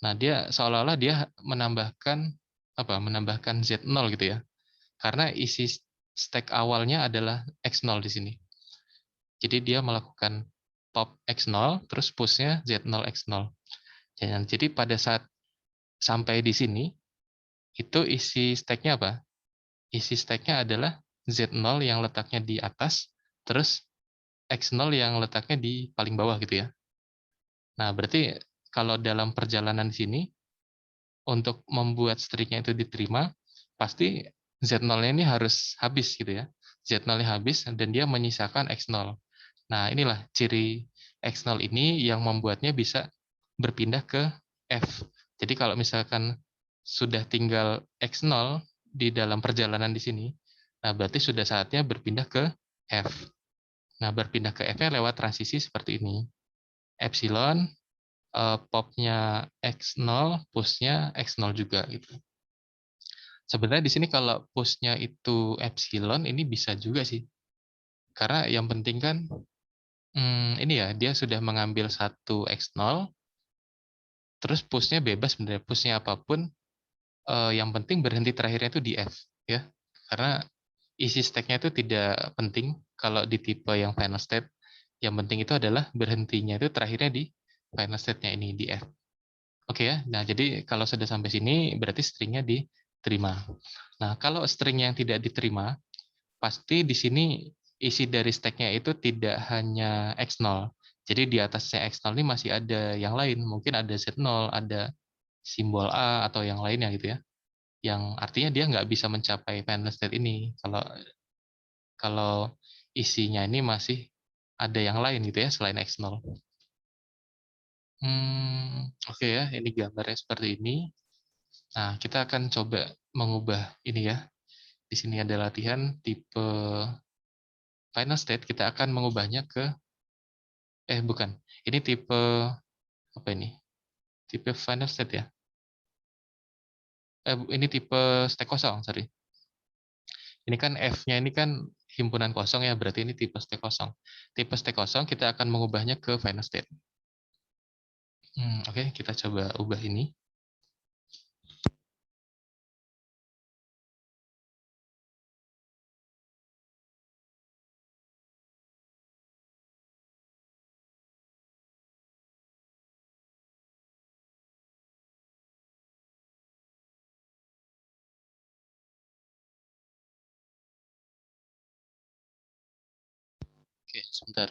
Nah, dia seolah-olah dia menambahkan Z0 gitu ya. Karena isi stack awalnya adalah X0 di sini. Jadi dia melakukan pop X0 terus push-nya Z0 X0. Jadi pada saat sampai di sini itu isi stack-nya apa? Isi stack-nya adalah Z0 yang letaknya di atas, terus X0 yang letaknya di paling bawah gitu ya. Nah, berarti kalau dalam perjalanan di sini, untuk membuat streak-nya itu diterima, pasti Z0-nya ini harus habis gitu ya. Z0-nya habis dan dia menyisakan X0. Nah, inilah ciri X0 ini yang membuatnya bisa berpindah ke F. Jadi kalau misalkan sudah tinggal X0 di dalam perjalanan di sini, nah berarti sudah saatnya berpindah ke F. Nah, berpindah ke F-nya lewat transisi seperti ini. Epsilon, popnya X0, push-nya X0 juga gitu. Sebenarnya di sini kalau push-nya itu epsilon, ini bisa juga sih. Karena yang penting kan, ini ya, dia sudah mengambil satu X0, terus push-nya bebas sebenarnya, push-nya apapun, yang penting berhenti terakhirnya itu di F. Ya. Karena isi stack-nya itu tidak penting kalau di tipe yang final state. Yang penting itu adalah berhentinya itu terakhirnya di final state-nya ini, di F. Oke ya, nah jadi kalau sudah sampai sini berarti stringnya diterima. Nah kalau string yang tidak diterima, pasti di sini isi dari stack-nya itu tidak hanya X0. Jadi di atasnya X0 ini masih ada yang lain, mungkin ada Z0, ada simbol A atau yang lainnya gitu ya. Yang artinya dia nggak bisa mencapai final state ini kalau kalau isinya ini masih ada yang lain gitu ya selain X0. Oke ya, ini gambarnya seperti ini. Nah, kita akan coba mengubah ini ya. Di sini ada latihan tipe final state, kita akan mengubahnya ke, bukan, ini tipe, apa ini? Tipe final state ya? Ini tipe stack kosong, sorry. Ini kan F-nya ini kan himpunan kosong ya, berarti ini tipe stack kosong. Tipe stack kosong kita akan mengubahnya ke final state. Oke, kita coba ubah ini. Oke, sebentar.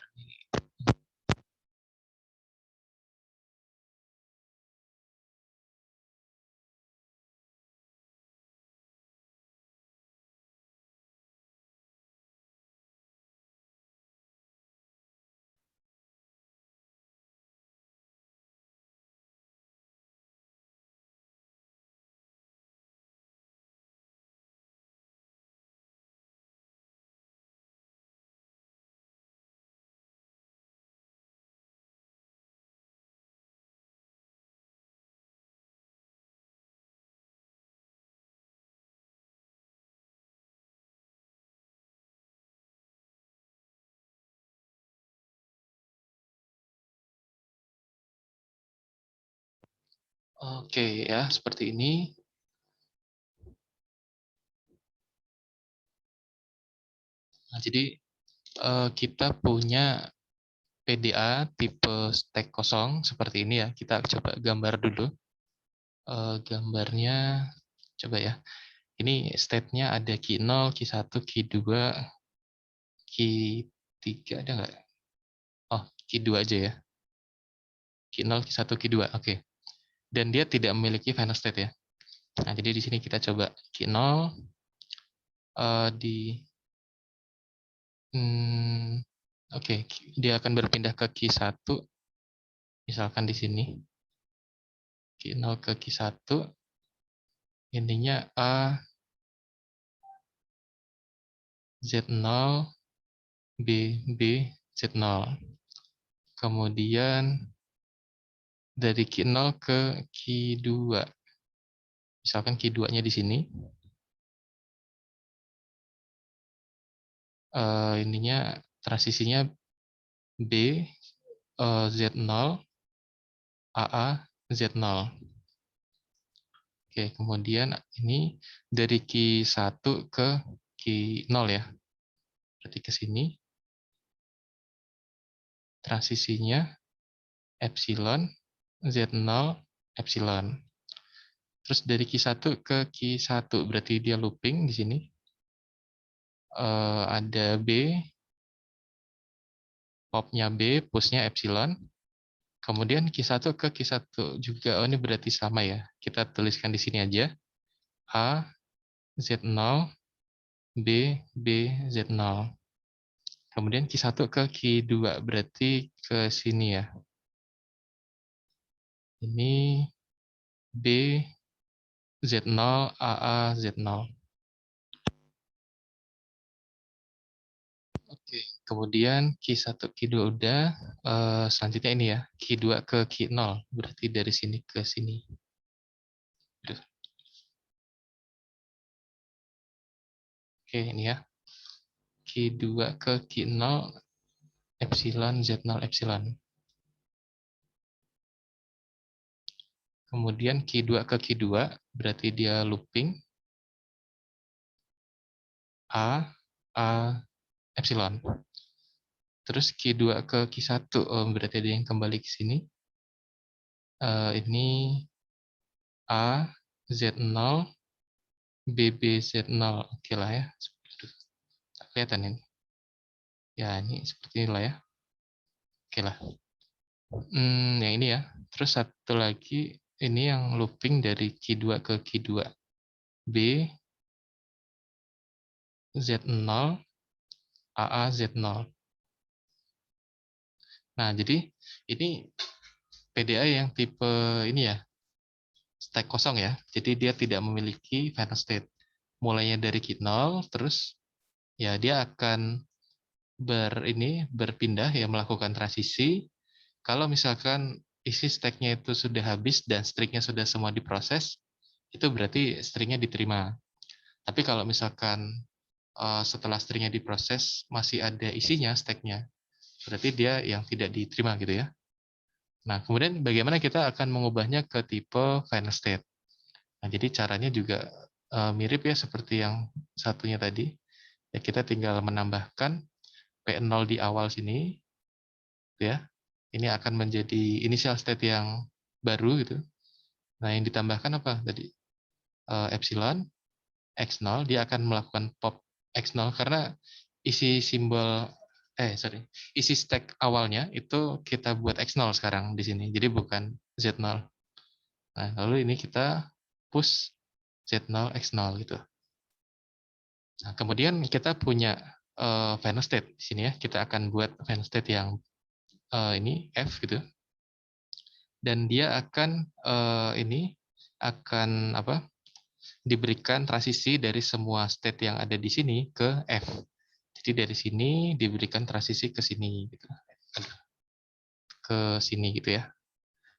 Oke ya, seperti ini. Nah, jadi kita punya PDA tipe stack kosong seperti ini ya. Kita coba gambar dulu. Gambarnya coba ya. Ini state-nya ada Q0, Q1, Q2, Q3 ada nggak? Oh, Q2 aja ya. Q0, Q1, Q2. Oke. Dan dia tidak memiliki final state ya. Nah, jadi di sini kita coba Q0 di oke, dia akan berpindah ke Q1 misalkan di sini. Q0 ke Q1 intinya A Z0 B Z0. Kemudian dari Q0 ke Q2. Misalkan Q2-nya di sini. Ininya transisinya B Z0 AA Z0. Oke, kemudian ini dari Q1 ke Q0 ya. Berarti ke sini. Transisinya epsilon Z0 epsilon. Terus dari Q1 ke Q1 berarti dia looping di sini. Ada B, popnya B, pushnya epsilon. Kemudian Q1 ke Q1 juga. Oh, ini berarti sama ya. Kita tuliskan di sini aja. A Z0 B B Z0. Kemudian Q1 ke Q2 berarti ke sini ya. Ini B Z0 AA Z0. Oke, kemudian Q1 Q2 udah. Selanjutnya ini ya, Q2 ke Q0 berarti dari sini ke sini. Oke, ini ya. Q2 ke Q0 epsilon Z0 epsilon. Kemudian Q2 ke Q2 berarti dia looping A epsilon. Terus Q2 ke Q1 berarti ada yang kembali ke sini. Ini A Z0 BB Z0. Oke lah ya. Kelihatan ini. Ya, ini seperti inilah ya. Oke lah. Yang ini ya. Terus satu lagi ini yang looping dari Q2 ke Q2. B Z0 AA Z0. Nah, jadi ini PDA yang tipe ini ya, stack kosong ya. Jadi dia tidak memiliki final state. Mulainya dari Q0, terus ya dia akan berpindah ya, melakukan transisi. Kalau misalkan isi stacknya itu sudah habis dan stringnya sudah semua diproses, itu berarti stringnya diterima. Tapi kalau misalkan setelah stringnya diproses masih ada isinya stacknya, berarti dia yang tidak diterima gitu ya. Nah, kemudian bagaimana kita akan mengubahnya ke tipe final state. Nah, jadi caranya juga mirip ya seperti yang satunya tadi. Ya, kita tinggal menambahkan P0 di awal sini, ya. Ini akan menjadi initial state yang baru gitu. Nah, yang ditambahkan apa tadi? Epsilon X0, dia akan melakukan pop X0 karena isi simbol isi stack awalnya itu kita buat X0 sekarang di sini. Jadi bukan Z0. Nah, lalu ini kita push Z0 X0 gitu. Nah, kemudian kita punya final state di sini ya. Kita akan buat final state yang ini F gitu. Dan dia akan akan apa? Diberikan transisi dari semua state yang ada di sini ke F. Jadi dari sini diberikan transisi ke sini gitu. Ke sini gitu ya.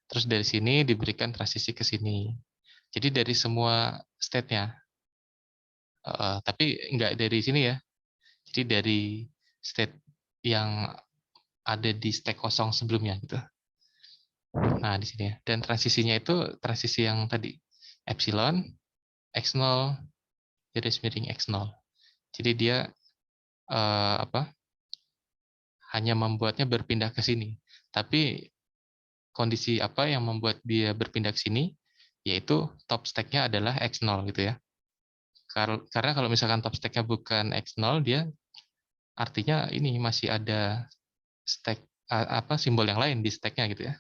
Terus dari sini diberikan transisi ke sini. Jadi dari semua state-nya. Tapi nggak dari sini ya. Jadi dari state yang ada di stack kosong sebelumnya gitu. Nah, di sini ya. Dan transisinya itu transisi yang tadi epsilon x0 garis miring x0. Jadi dia hanya membuatnya berpindah ke sini. Tapi kondisi apa yang membuat dia berpindah ke sini? Yaitu top stack-nya adalah x0 gitu ya. Karena kalau misalkan top stack-nya bukan x0, dia artinya ini masih ada stack simbol yang lain di stack-nya gitu ya.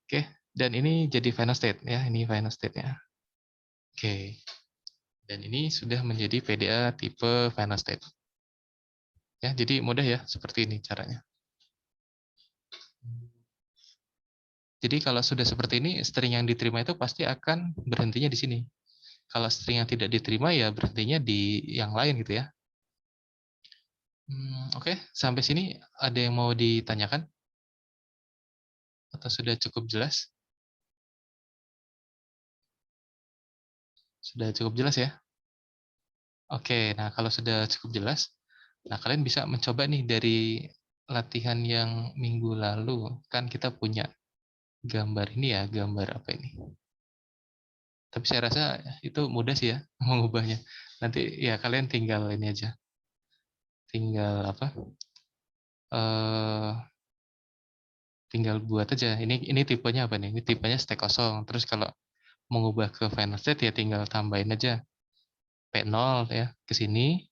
Oke, dan ini jadi final state ya, ini final state-nya. Oke. Dan ini sudah menjadi PDA tipe final state. Ya, jadi mudah ya, seperti ini caranya. Jadi kalau sudah seperti ini, string yang diterima itu pasti akan berhentinya di sini. Kalau string yang tidak diterima ya berhentinya di yang lain gitu ya. Oke, sampai sini ada yang mau ditanyakan? Atau sudah cukup jelas? Sudah cukup jelas ya? Oke, nah kalau sudah cukup jelas, nah kalian bisa mencoba nih dari latihan yang minggu lalu, kan kita punya gambar ini ya, gambar apa ini? Tapi saya rasa itu mudah sih ya mengubahnya. Nanti ya kalian tinggal ini aja, tinggal apa? eh tinggal buat aja. Ini tipenya apa nih? Ini tipenya stack kosong. Terus kalau mengubah ke final state ya tinggal tambahin aja P0 ya ke sini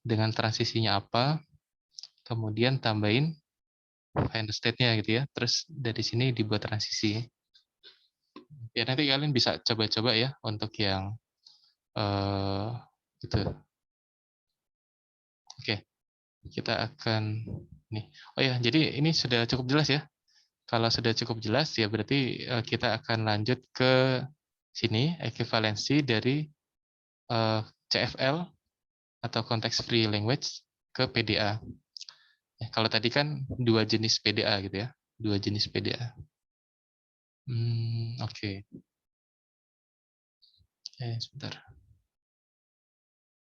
dengan transisinya apa, kemudian tambahin final state-nya gitu ya. Terus dari sini dibuat transisi. Ya nanti kalian bisa coba-coba ya untuk yang eh gitu. Oke, kita akan nih. Oh ya, jadi ini sudah cukup jelas ya. Kalau sudah cukup jelas ya berarti kita akan lanjut ke sini ekuivalensi dari CFL atau context free language ke PDA. Ya, kalau tadi kan dua jenis PDA gitu ya, dua jenis PDA. Oke. Sebentar.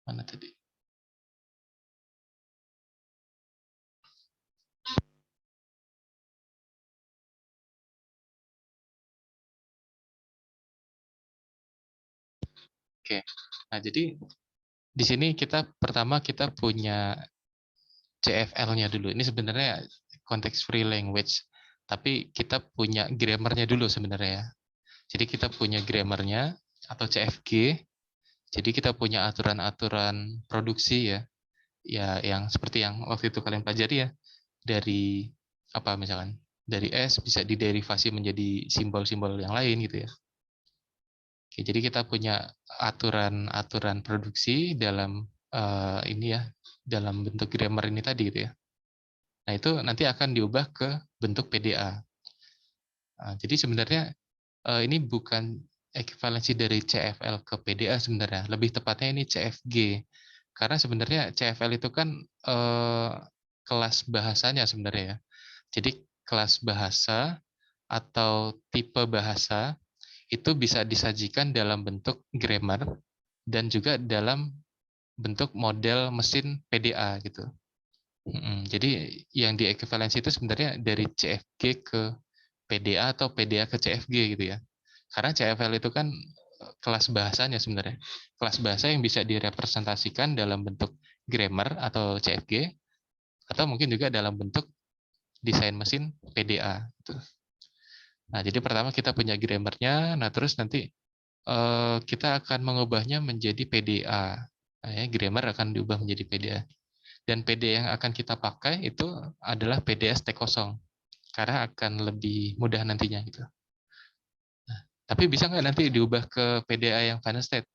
Mana tadi? Oke. Nah, jadi di sini pertama kita punya CFL-nya dulu. Ini sebenarnya context free language, tapi kita punya grammar-nya dulu sebenarnya ya. Jadi kita punya grammar-nya atau CFG. Jadi kita punya aturan-aturan produksi ya. Ya yang seperti yang waktu itu kalian pelajari ya. Dari apa misalkan? Dari S bisa diderivasi menjadi simbol-simbol yang lain gitu ya. Oke, jadi kita punya aturan-aturan produksi dalam ini ya, dalam bentuk grammar ini tadi gitu ya. Nah, itu nanti akan diubah ke bentuk PDA. Nah, jadi sebenarnya ini bukan ekuivalensi dari CFL ke PDA sebenarnya, lebih tepatnya ini CFG. Karena sebenarnya CFL itu kan kelas bahasanya sebenarnya ya. Jadi kelas bahasa atau tipe bahasa itu bisa disajikan dalam bentuk grammar dan juga dalam bentuk model mesin PDA gitu. Jadi yang diekuivalensi itu sebenarnya dari CFG ke PDA atau PDA ke CFG gitu ya. Karena CFL itu kan kelas bahasanya sebenarnya. Kelas bahasa yang bisa direpresentasikan dalam bentuk grammar atau CFG atau mungkin juga dalam bentuk desain mesin PDA gitu. Nah, jadi pertama kita punya grammarnya, nah terus nanti kita akan mengubahnya menjadi PDA. Nah, ya, grammar akan diubah menjadi PDA. Dan PDA yang akan kita pakai itu adalah PDA stack kosong, karena akan lebih mudah nantinya gitu. Nah, tapi bisa nggak nanti diubah ke PDA yang final state?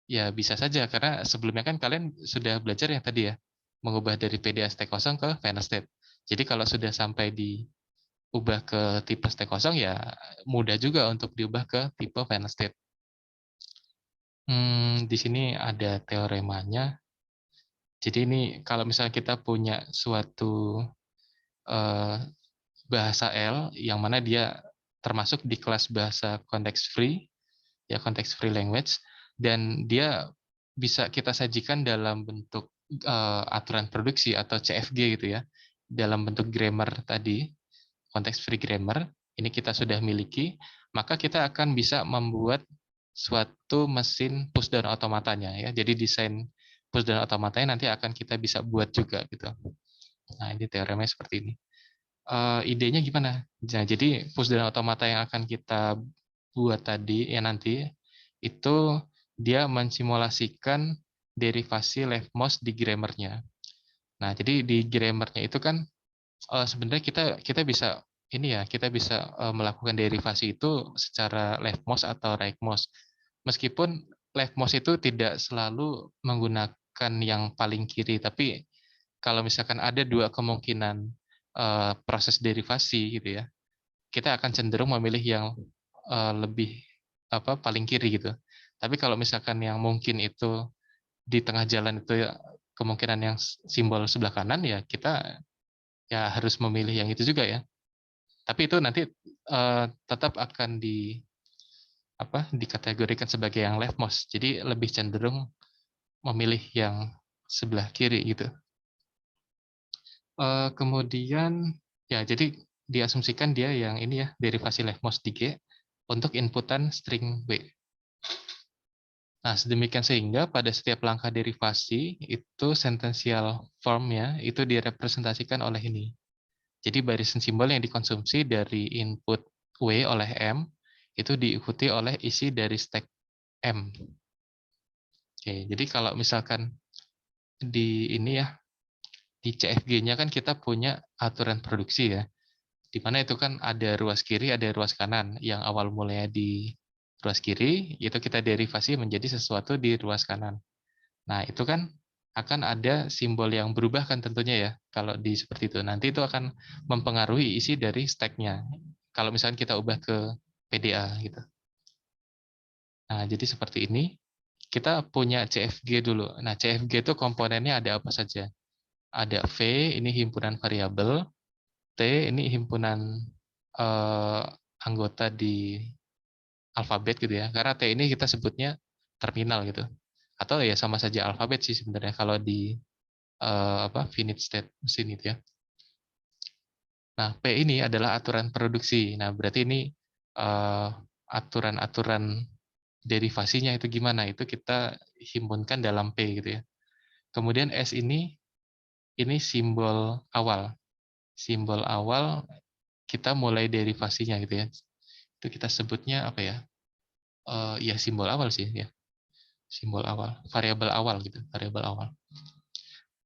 Ya bisa saja, karena sebelumnya kan kalian sudah belajar yang tadi ya, mengubah dari PDA stack kosong ke final state. Jadi kalau sudah sampai diubah ke tipe stack kosong ya mudah juga untuk diubah ke tipe final state. Di sini ada teoremanya. Jadi ini kalau misalnya kita punya suatu eh, bahasa L yang mana dia termasuk di kelas bahasa context free, ya context free language, dan dia bisa kita sajikan dalam bentuk aturan produksi atau CFG gitu ya, dalam bentuk grammar tadi, context free grammar, ini kita sudah miliki, maka kita akan bisa membuat suatu mesin push down otomatanya ya. Jadi desain push down otomatanya nanti akan kita bisa buat juga gitu. Nah, ini teoremanya seperti ini. Idenya gimana? Nah, jadi push down otomata yang akan kita buat tadi ya nanti itu dia mensimulasikan derivasi leftmost di grammarnya. Nah, jadi di grammarnya itu kan sebenarnya kita bisa ini ya, kita bisa melakukan derivasi itu secara leftmost atau rightmost. Meskipun leftmost itu tidak selalu menggunakan yang paling kiri, tapi kalau misalkan ada dua kemungkinan proses derivasi gitu ya, kita akan cenderung memilih yang lebih paling kiri gitu. Tapi kalau misalkan yang mungkin itu di tengah jalan itu ya, kemungkinan yang simbol sebelah kanan ya kita ya harus memilih yang itu juga ya. Tapi itu nanti tetap akan dikategorikan sebagai yang leftmost. Jadi lebih cenderung memilih yang sebelah kiri gitu. Kemudian ya jadi diasumsikan dia yang ini ya derivasi leftmost di G untuk inputan string B. Nah, sedemikian sehingga pada setiap langkah derivasi itu sentensial formnya itu direpresentasikan oleh ini. Jadi barisan simbol yang dikonsumsi dari input W oleh M itu diikuti oleh isi dari stack M. Oke, jadi kalau misalkan di ini ya di CFG-nya kan kita punya aturan produksi ya, di mana itu kan ada ruas kiri, ada ruas kanan. Yang awal mulanya di ruas kiri, itu kita derivasi menjadi sesuatu di ruas kanan. Nah, itu kan akan ada simbol yang berubah kan tentunya ya, kalau di seperti itu. Nanti itu akan mempengaruhi isi dari stack-nya. Kalau misalnya kita ubah ke PDA gitu. Nah, jadi seperti ini. Kita punya CFG dulu. Nah, CFG itu komponennya ada apa saja? Ada V, ini himpunan variabel. T, ini himpunan eh, anggota di alfabet gitu ya. Karena T ini kita sebutnya terminal gitu. Atau ya sama saja alfabet sih sebenarnya kalau di finite state mesin itu ya. Nah, P ini adalah aturan produksi. Nah, berarti ini aturan-aturan derivasinya itu gimana? Itu kita himpunkan dalam P gitu ya. Kemudian S ini simbol awal. Simbol awal kita mulai derivasinya gitu ya. Itu kita sebutnya apa ya? Ya simbol awal sih ya. Simbol awal, variabel awal gitu, variabel awal.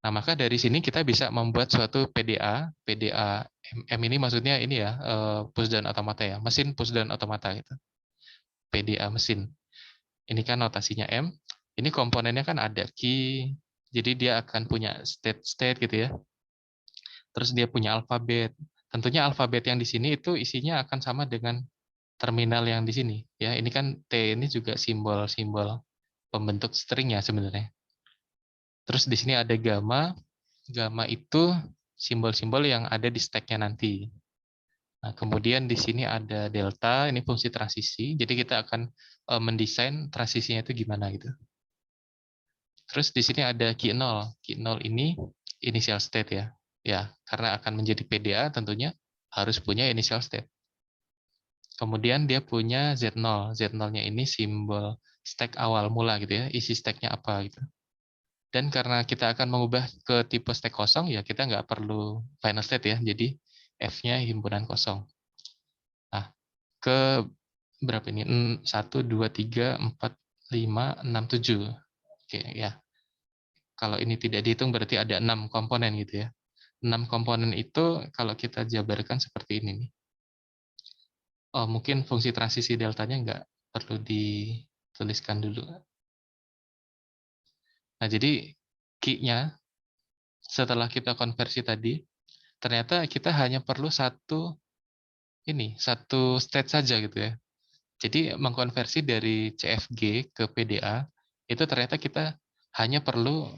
Nah, maka dari sini kita bisa membuat suatu PDA. PDA M ini maksudnya ini ya, push down automata ya, mesin push down automata gitu. PDA mesin. Ini kan notasinya M. Ini komponennya kan ada key, jadi dia akan punya state gitu ya. Terus dia punya alfabet. Tentunya alfabet yang di sini itu isinya akan sama dengan terminal yang di sini ya. Ini kan T ini juga simbol-simbol pembentuk string ya sebenarnya. Terus di sini ada gamma. Gamma itu simbol-simbol yang ada di stack-nya nanti. Nah, kemudian di sini ada delta, ini fungsi transisi. Jadi kita akan mendesain transisinya itu gimana gitu. Terus di sini ada key 0. Key 0 ini initial state ya. Ya, karena akan menjadi PDA tentunya harus punya initial state. Kemudian dia punya Z0. Z0-nya ini simbol stack awal mula gitu ya, isi stack-nya apa gitu. Dan karena kita akan mengubah ke tipe stack kosong, ya kita nggak perlu final state ya, jadi F-nya himpunan kosong. Nah, ke berapa ini? 1, 2, 3, 4, 5, 6, 7. Oke, ya. Kalau ini tidak dihitung berarti ada 6 komponen gitu ya. 6 komponen itu kalau kita jabarkan seperti ini nih. Oh, mungkin fungsi transisi deltanya nggak perlu dituliskan dulu. Nah, jadi key-nya setelah kita konversi tadi, ternyata kita hanya perlu satu state saja gitu ya. Jadi mengkonversi dari CFG ke PDA, itu ternyata kita hanya perlu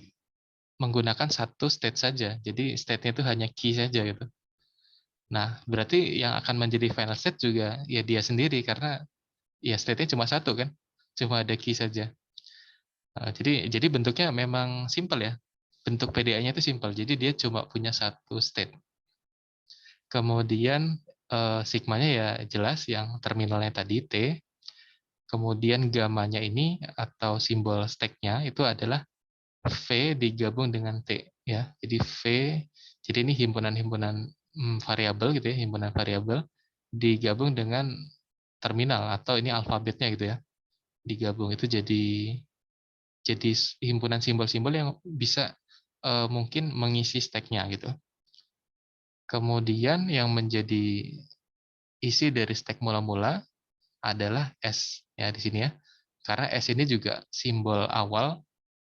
menggunakan satu state saja. Jadi state-nya itu hanya key saja gitu. Nah, berarti yang akan menjadi final state juga ya dia sendiri karena ya state-nya cuma satu kan. Cuma ada key saja. Jadi bentuknya memang simple ya. Bentuk PDA-nya itu simple. Jadi dia cuma punya satu state. Kemudian sigmanya ya jelas yang terminalnya tadi T. Kemudian gamanya ini atau simbol stack-nya itu adalah V digabung dengan T ya. Jadi V, jadi ini himpunan-himpunan variabel gitu ya, himpunan variabel digabung dengan terminal atau ini alfabetnya gitu ya. Digabung itu jadi himpunan simbol-simbol yang bisa mungkin mengisi stack-nya gitu. Kemudian yang menjadi isi dari stek mula-mula adalah S ya di sini ya. Karena S ini juga simbol awal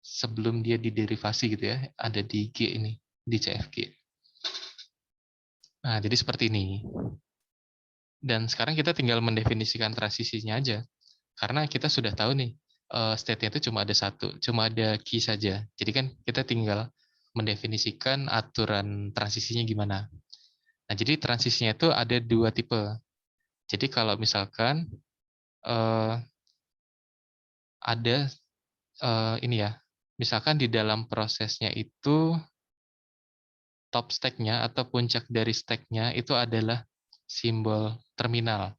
sebelum dia diderivasi gitu ya, ada di G ini, di CFG. Nah, jadi seperti ini. Dan sekarang kita tinggal mendefinisikan transisinya aja. Karena kita sudah tahu nih, state-nya itu cuma ada satu, cuma ada key saja. Jadi kan kita tinggal mendefinisikan aturan transisinya gimana. Nah, jadi transisinya itu ada dua tipe. Jadi kalau misalkan eh, ada ini ya, misalkan di dalam prosesnya itu top stack-nya atau puncak dari stack-nya itu adalah simbol terminal.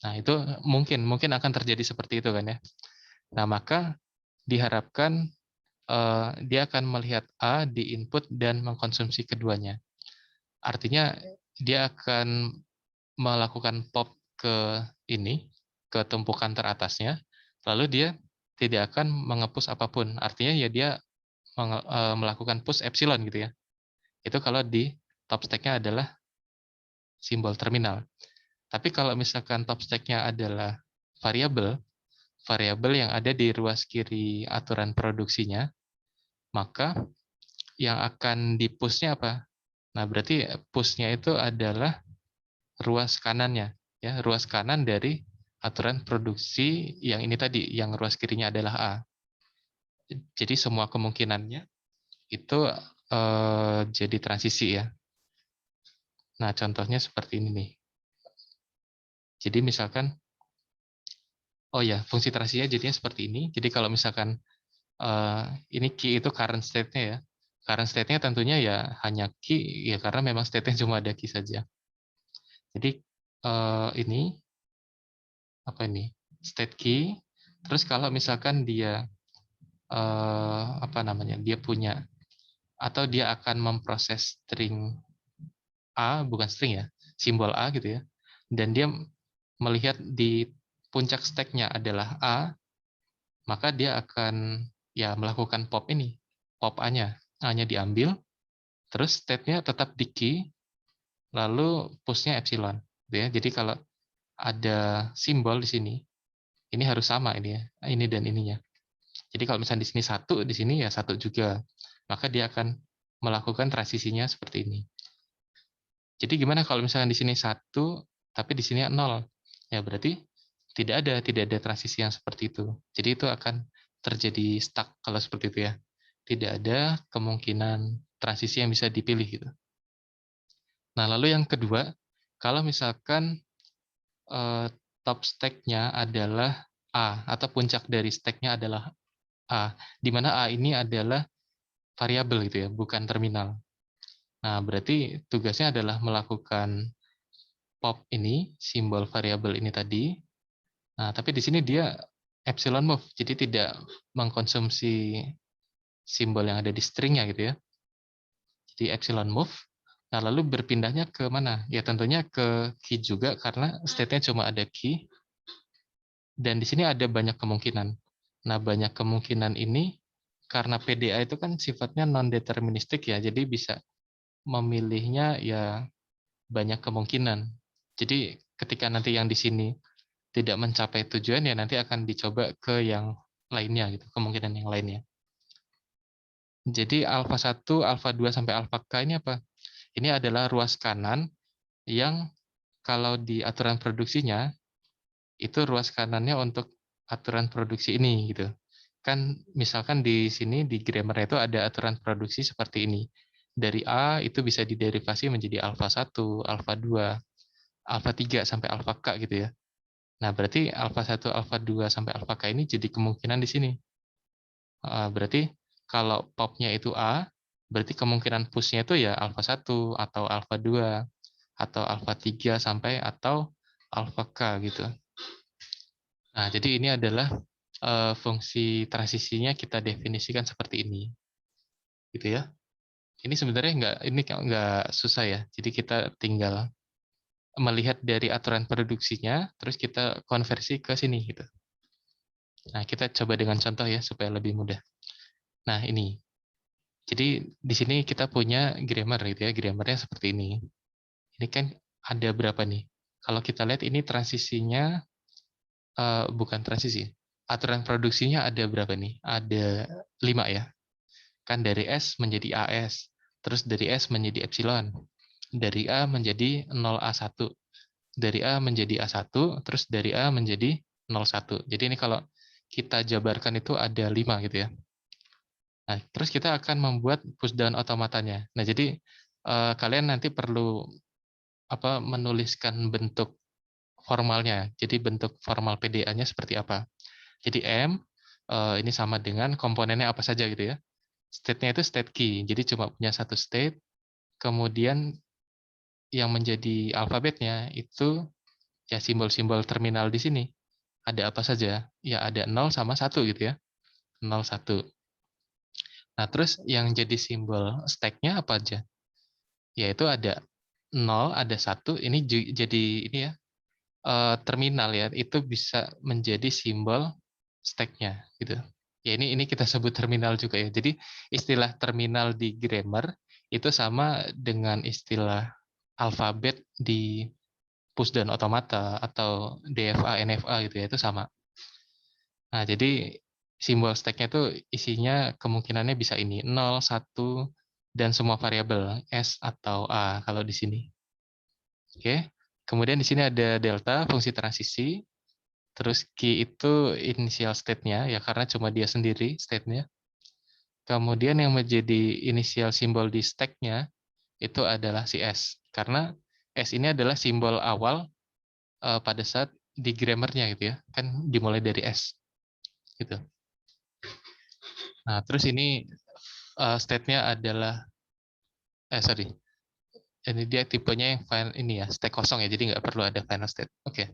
Nah, itu mungkin akan terjadi seperti itu kan ya. Nah, maka diharapkan dia akan melihat A di input dan mengkonsumsi keduanya. Artinya dia akan melakukan pop ke ini, ke tumpukan teratasnya, lalu dia tidak akan mengepus apapun. Artinya ya dia melakukan push epsilon gitu ya. Itu kalau di top stack-nya adalah simbol terminal. Tapi kalau misalkan top stack-nya adalah variabel, variabel yang ada di ruas kiri aturan produksinya, maka yang akan di-push-nya apa? Nah, berarti push-nya itu adalah ruas kanannya, ya, ruas kanan dari aturan produksi yang ini tadi, yang ruas kirinya adalah A. Jadi semua kemungkinannya itu jadi transisi ya. Nah, contohnya seperti ini nih. Jadi misalkan, oh ya, fungsi transisinya jadinya seperti ini. Jadi kalau misalkan ini key itu current state-nya ya. Current state-nya tentunya ya hanya key, ya karena memang state-nya cuma ada key saja. Jadi ini apa ini? State key. Terus kalau misalkan dia apa namanya? Dia punya atau dia akan memproses string A, bukan string ya, simbol A gitu ya. Dan dia melihat di puncak stack-nya adalah A, maka dia akan ya melakukan pop ini, pop A-nya. A-nya diambil, terus state-nya tetap di key, lalu push-nya epsilon. Gitu ya. Jadi kalau ada simbol di sini, ini harus sama ini ya, ini dan ininya. Jadi kalau misalnya di sini satu, di sini ya satu juga, maka dia akan melakukan transisinya seperti ini. Jadi gimana kalau misalnya di sini satu, tapi di sini nol? Ya berarti tidak ada transisi yang seperti itu. Jadi itu akan terjadi stuck kalau seperti itu ya. Tidak ada kemungkinan transisi yang bisa dipilih gitu. Nah lalu yang kedua, kalau misalkan top stack-nya adalah A atau puncak dari stack-nya adalah A, di mana A ini adalah variabel gitu ya, bukan terminal. Nah, berarti tugasnya adalah melakukan pop ini, simbol variabel ini tadi. Nah, tapi di sini dia epsilon move, jadi tidak mengkonsumsi simbol yang ada di stringnya gitu ya. Jadi epsilon move. Nah, lalu berpindahnya ke mana? Ya tentunya ke key juga karena state-nya cuma ada key. Dan di sini ada banyak kemungkinan. Nah, banyak kemungkinan ini karena PDA itu kan sifatnya non-deterministik ya, jadi bisa memilihnya ya banyak kemungkinan. Jadi ketika nanti yang di sini tidak mencapai tujuan ya nanti akan dicoba ke yang lainnya gitu, kemungkinan yang lainnya. Jadi alfa 1, alfa 2 sampai alfa K ini apa? Ini adalah ruas kanan yang kalau di aturan produksinya itu ruas kanannya untuk aturan produksi ini gitu. Kan misalkan di sini di grammar itu ada aturan produksi seperti ini. Dari A itu bisa diderivasi menjadi alfa 1, alfa 2, alfa 3 sampai alfa K gitu ya. Nah, berarti alfa 1, alfa 2 sampai alfa K ini jadi kemungkinan di sini. Berarti kalau popnya itu A, berarti kemungkinan push-nya itu ya alfa 1 atau alfa 2 atau alfa 3 sampai atau alfa K gitu. Nah, jadi ini adalah fungsi transisinya kita definisikan seperti ini. Gitu ya. Ini sebenarnya nggak susah ya. Jadi kita tinggal melihat dari aturan produksinya, terus kita konversi ke sini gitu. Nah, kita coba dengan contoh ya supaya lebih mudah. Nah, ini. Jadi di sini kita punya grammar gitu ya. Grammarnya seperti ini. Ini kan ada berapa nih? Kalau kita lihat ini transisinya, bukan transisi, aturan produksinya ada berapa nih? Ada 5 ya. Kan dari S menjadi AS, terus dari S menjadi epsilon, dari A menjadi 0A1, dari A menjadi A1, terus dari A menjadi 01. Jadi ini kalau kita jabarkan itu ada 5 gitu ya. Nah, terus kita akan membuat push down otomatanya. Nah, jadi kalian nanti perlu menuliskan bentuk formalnya. Jadi bentuk formal PDA-nya seperti apa. Jadi M ini sama dengan komponennya apa saja gitu ya. State-nya itu state key. Jadi cuma punya satu state. Kemudian yang menjadi alfabetnya itu ya simbol-simbol terminal di sini. Ada apa saja? Ya ada 0 sama 1 gitu ya. 0, 1. Nah, terus yang jadi simbol stack-nya apa aja? Yaitu ada 0, ada 1, ini jadi ini ya, terminal ya, itu bisa menjadi simbol stack-nya gitu. Ya ini kita sebut terminal juga ya. Jadi istilah terminal di grammar itu sama dengan istilah alfabet di push dan automata atau DFA, NFA gitu ya, itu sama. Nah, jadi simbol stack-nya itu isinya kemungkinannya bisa ini 0, 1, dan semua variabel S atau A kalau di sini. Oke. Kemudian di sini ada delta, fungsi transisi. Terus key itu initial state-nya, ya karena cuma dia sendiri state-nya. Kemudian yang menjadi inisial simbol di stack-nya itu adalah si S. Karena S ini adalah simbol awal pada saat di grammar-nya gitu ya. Kan dimulai dari S. Gitu. Nah, terus ini state-nya adalah, sorry, ini dia tipenya yang final ini ya, state kosong ya, jadi nggak perlu ada final state. Oke.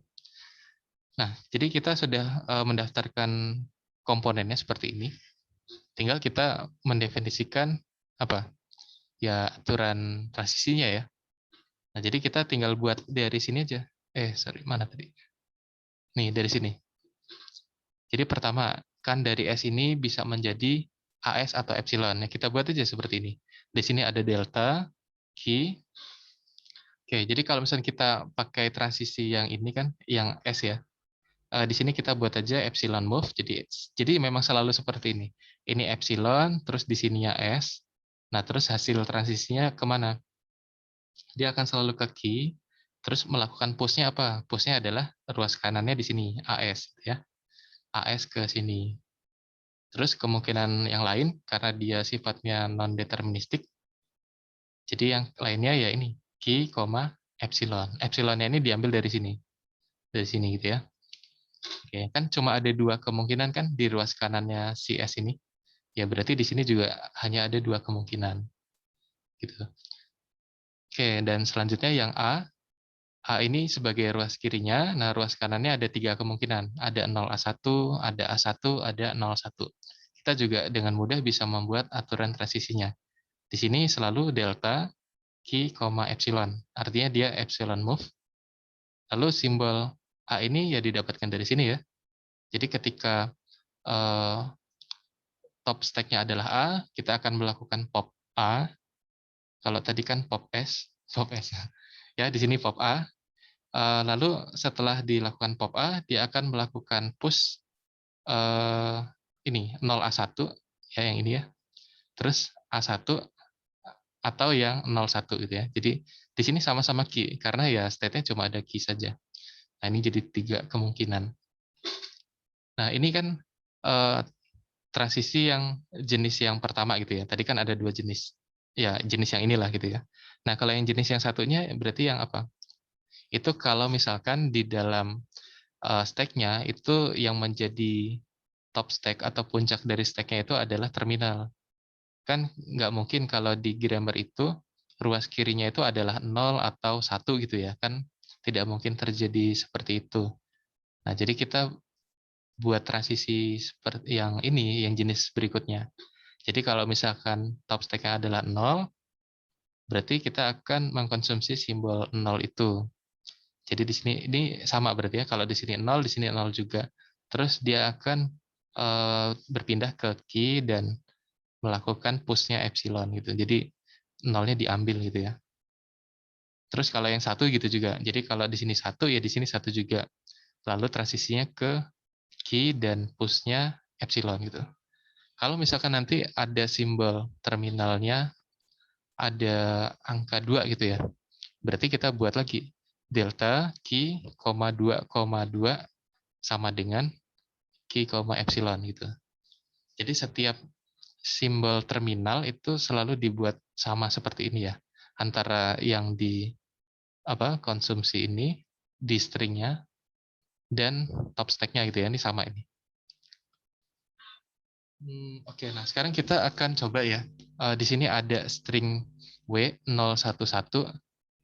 Nah, jadi kita sudah mendaftarkan komponennya seperti ini. Tinggal kita mendefinisikan apa? Ya aturan transisinya ya. Nah, jadi kita tinggal buat dari sini aja. Sorry, mana tadi? Nih, dari sini. Jadi pertama, kan dari S ini bisa menjadi AS atau epsilon. Nah, kita buat aja seperti ini. Di sini ada delta, key. Oke, jadi kalau misalnya kita pakai transisi yang ini kan, yang S ya. Di sini kita buat aja epsilon move. Jadi memang selalu seperti ini. Ini epsilon, terus di sininya S. Nah, terus hasil transisinya kemana? Dia akan selalu ke key, terus melakukan push-nya apa? Push-nya adalah ruas kanannya di sini, AS. Ya. AS ke sini. Terus kemungkinan yang lain, karena dia sifatnya non-deterministik, jadi yang lainnya ya ini, key, epsilon. Epsilonnya ini diambil dari sini. Dari sini gitu ya. Oke, kan cuma ada dua kemungkinan kan di ruas kanannya si S ini. Ya berarti di sini juga hanya ada dua kemungkinan. Gitu. Oke, dan selanjutnya yang A. A ini sebagai ruas kirinya, nah ruas kanannya ada tiga kemungkinan. Ada 0A1, ada A1, ada 01. Kita juga dengan mudah bisa membuat aturan transisinya. Di sini selalu delta, key, epsilon. Artinya dia epsilon move. Lalu simbol A ini ya didapatkan dari sini ya. Jadi ketika eh, top stack-nya adalah A, kita akan melakukan pop A. Kalau tadi kan pop S, pop S. Ya, di sini pop A. Lalu setelah dilakukan pop A, dia akan melakukan push eh, ini 0A1 ya yang ini ya. Terus A1 atau yang 01 gitu ya. Jadi di sini sama-sama key karena ya state-nya cuma ada key saja. Nah, ini jadi tiga kemungkinan. Nah, ini kan eh, transisi yang jenis yang pertama gitu ya. Tadi kan ada dua jenis. Ya, jenis yang inilah gitu ya. Nah, kalau yang jenis yang satunya berarti yang apa? Itu kalau misalkan di dalam stack-nya itu yang menjadi top stack atau puncak dari stack-nya itu adalah terminal. Kan nggak mungkin kalau di grammar itu ruas kirinya itu adalah 0 atau 1 gitu ya. Kan tidak mungkin terjadi seperti itu. Nah, jadi kita buat transisi seperti yang ini, yang jenis berikutnya. Jadi kalau misalkan top stack-nya adalah 0, berarti kita akan mengkonsumsi simbol 0 itu. Jadi di sini ini sama berarti ya, kalau di sini 0, di sini 0 juga. Terus dia akan berpindah ke key dan melakukan push-nya epsilon gitu. Jadi 0-nya diambil gitu ya. Terus kalau yang satu gitu juga. Jadi kalau di sini satu, ya di sini satu juga. Lalu transisinya ke key dan push-nya epsilon gitu. Kalau misalkan nanti ada simbol terminalnya, ada angka 2 gitu ya, berarti kita buat lagi delta key, 2,2 sama dengan key, epsilon gitu. Jadi setiap simbol terminal itu selalu dibuat sama seperti ini ya, antara yang di konsumsi ini di stringnya dan top stack-nya gitu ya, ini sama ini. Oke, nah sekarang kita akan coba ya. Di sini ada string W011.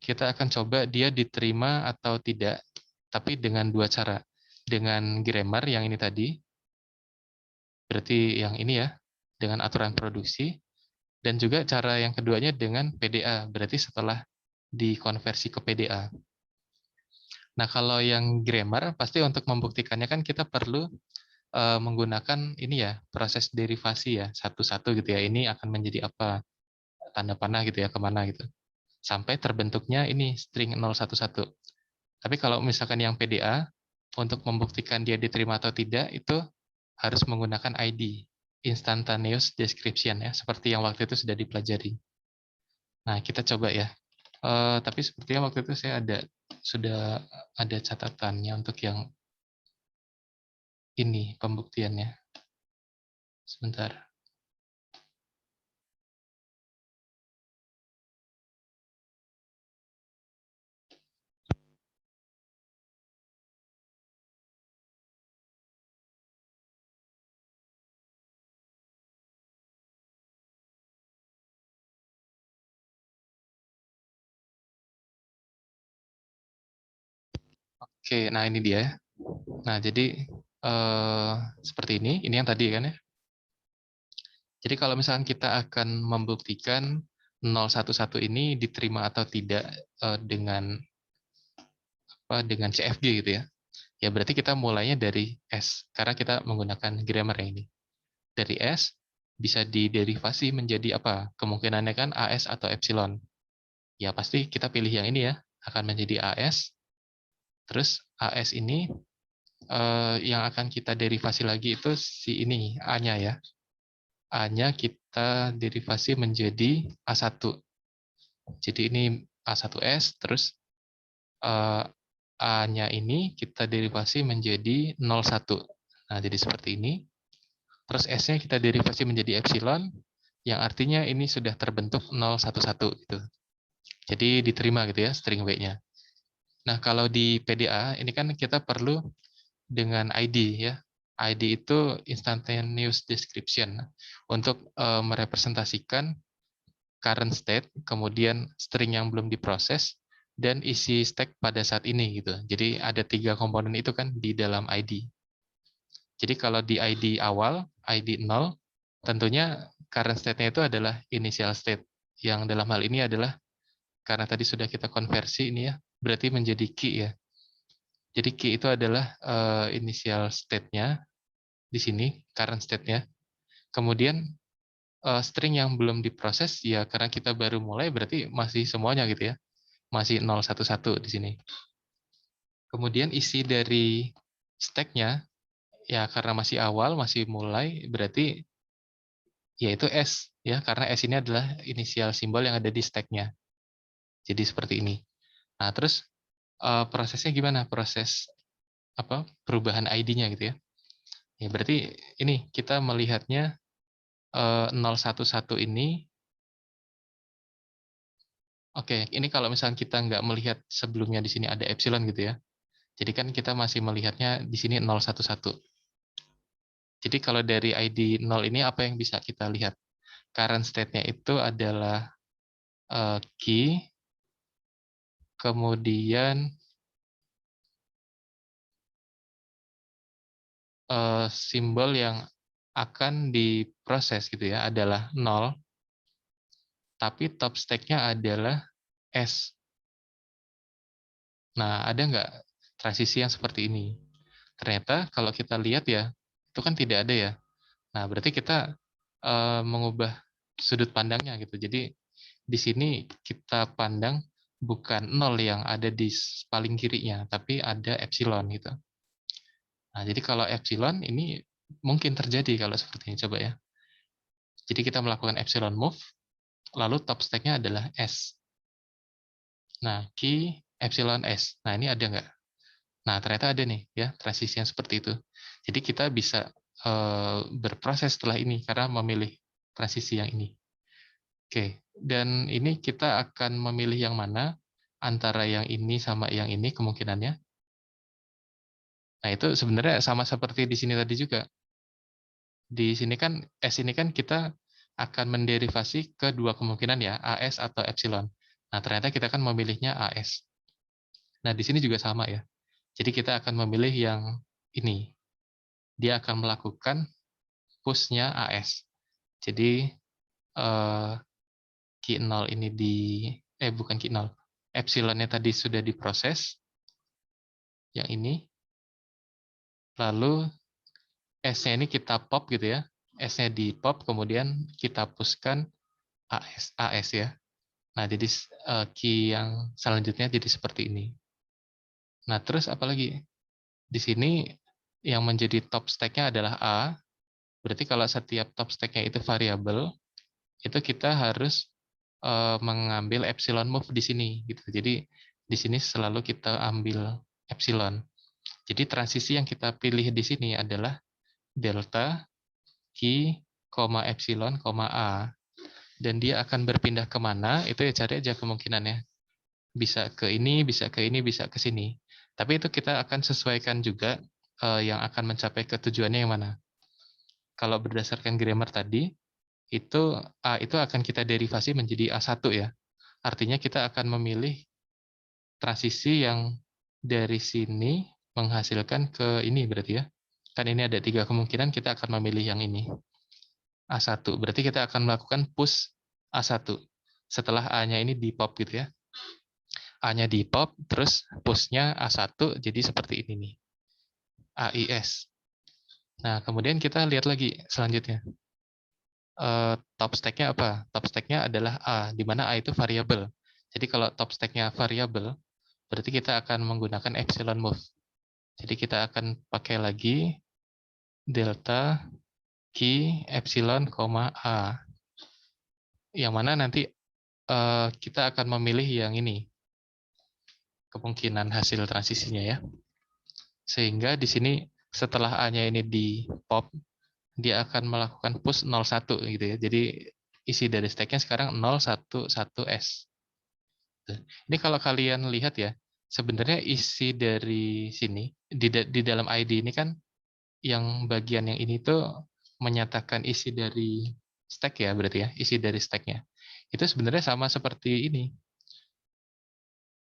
Kita akan coba dia diterima atau tidak, tapi dengan dua cara. Dengan grammar yang ini tadi, berarti yang ini ya, dengan aturan produksi, dan juga cara yang keduanya dengan PDA, berarti setelah dikonversi ke PDA. Nah, kalau yang grammar, pasti untuk membuktikannya kan kita perlu menggunakan ini ya, proses derivasi ya, satu-satu gitu ya. Ini akan menjadi apa, tanda panah gitu ya, kemana gitu. Sampai terbentuknya ini string 011. Tapi kalau misalkan yang PDA, untuk membuktikan dia diterima atau tidak, itu harus menggunakan ID, Instantaneous Description ya, seperti yang waktu itu sudah dipelajari. Nah, kita coba ya. Tapi sepertinya waktu itu saya sudah ada catatannya untuk yang ini pembuktiannya. Sebentar. Oke, nah ini dia ya. Nah, jadi seperti ini yang tadi kan ya. Jadi kalau misalkan kita akan membuktikan 011 ini diterima atau tidak dengan CFG gitu ya. Ya berarti kita mulainya dari S, karena kita menggunakan grammar yang ini. Dari S bisa diderivasi menjadi apa? Kemungkinannya kan AS atau epsilon. Ya pasti kita pilih yang ini ya, akan menjadi AS. Terus AS ini yang akan kita derivasi lagi itu si ini, A-nya ya. A-nya kita derivasi menjadi A1. Jadi ini A1S, terus A-nya ini kita derivasi menjadi 01. Nah, jadi seperti ini. Terus S-nya kita derivasi menjadi epsilon, yang artinya ini sudah terbentuk 011 gitu. Jadi diterima gitu ya string W-nya. Nah, kalau di PDA ini kan kita perlu dengan ID ya. ID itu instantaneous description untuk merepresentasikan current state, kemudian string yang belum diproses, dan isi stack pada saat ini gitu. Jadi ada 3 komponen itu kan di dalam ID. Jadi kalau di ID awal, ID 0, tentunya current state-nya itu adalah initial state. Yang dalam hal ini adalah, karena tadi sudah kita konversi ini ya, berarti menjadi key ya. Jadi key itu adalah initial state-nya, di sini, current state-nya. Kemudian string yang belum diproses, ya karena kita baru mulai, berarti masih semuanya gitu ya. Masih 011 di sini. Kemudian isi dari stack-nya, ya karena masih awal, masih mulai, berarti yaitu S ya, karena S ini adalah inisial simbol yang ada di stack-nya. Jadi seperti ini. Nah, terus prosesnya gimana? Proses perubahan ID-nya gitu ya. Ya berarti ini kita melihatnya 011 ini. Oke, ini kalau misalnya kita nggak melihat sebelumnya di sini ada epsilon gitu ya. Jadi kan kita masih melihatnya di sini 011. Jadi kalau dari ID 0 ini apa yang bisa kita lihat? Current state-nya itu adalah key, kemudian simbol yang akan diproses gitu ya adalah 0, tapi top stack-nya adalah S. Nah, ada nggak transisi yang seperti ini? Ternyata kalau kita lihat ya, itu kan tidak ada ya. Nah, berarti kita mengubah sudut pandangnya gitu. Jadi di sini kita pandang bukan 0 yang ada di paling kirinya, tapi ada epsilon gitu. Nah, jadi kalau epsilon ini mungkin terjadi kalau seperti ini, coba ya. Jadi kita melakukan epsilon move, lalu top stack-nya adalah S. Nah, key epsilon S. Nah, ini ada nggak? Nah, ternyata ada nih, ya, transisi yang seperti itu. Jadi kita bisa berproses setelah ini, karena memilih transisi yang ini. Oke, dan ini kita akan memilih yang mana, antara yang ini sama yang ini kemungkinannya. Nah, itu sebenarnya sama seperti di sini tadi juga. Di sini kan S ini kan kita akan menderivasi ke dua kemungkinan ya, AS atau epsilon. Nah, ternyata kita kan memilihnya AS. Nah, di sini juga sama ya. Jadi kita akan memilih yang ini. Dia akan melakukan push-nya AS. Jadi key 0 ini bukan key 0. Epsilonnya tadi sudah diproses. Yang ini. Lalu S-nya ini kita pop gitu ya. S-nya di pop, kemudian kita pushkan AS ya. Nah, jadi key yang selanjutnya jadi seperti ini. Nah, terus apalagi? Di sini yang menjadi top stack-nya adalah A. Berarti kalau setiap top stack-nya itu variabel, itu kita harus mengambil epsilon move di sini gitu. Jadi di sini selalu kita ambil epsilon. Jadi transisi yang kita pilih di sini adalah delta key, epsilon, A. Dan dia akan berpindah kemana, itu ya cari aja kemungkinannya. Bisa ke ini, bisa ke ini, bisa ke sini. Tapi itu kita akan sesuaikan juga yang akan mencapai ke tujuannya yang mana. Kalau berdasarkan grammar tadi, itu A itu akan kita derivasi menjadi A1 ya. Artinya kita akan memilih transisi yang dari sini menghasilkan ke ini berarti ya. Kan ini ada 3 kemungkinan, kita akan memilih yang ini. A1. Berarti kita akan melakukan push A1. Setelah A-nya ini di pop gitu ya. A-nya di pop, terus push-nya A1, jadi seperti ini nih. AIS. Nah, kemudian kita lihat lagi selanjutnya. Top stack-nya apa? Top stack-nya adalah A, di mana A itu variabel. Jadi kalau top stack-nya variabel, berarti kita akan menggunakan epsilon move. Jadi kita akan pakai lagi delta key epsilon, A. Yang mana nanti kita akan memilih yang ini, kemungkinan hasil transisinya ya. Sehingga di sini setelah A-nya ini di pop, dia akan melakukan push 01 gitu ya. Jadi isi dari stack-nya sekarang 011S. Ini kalau kalian lihat ya, sebenarnya isi dari sini di dalam ID ini kan yang bagian yang ini tuh menyatakan isi dari stack ya, berarti ya, isi dari stack-nya. Itu sebenarnya sama seperti ini.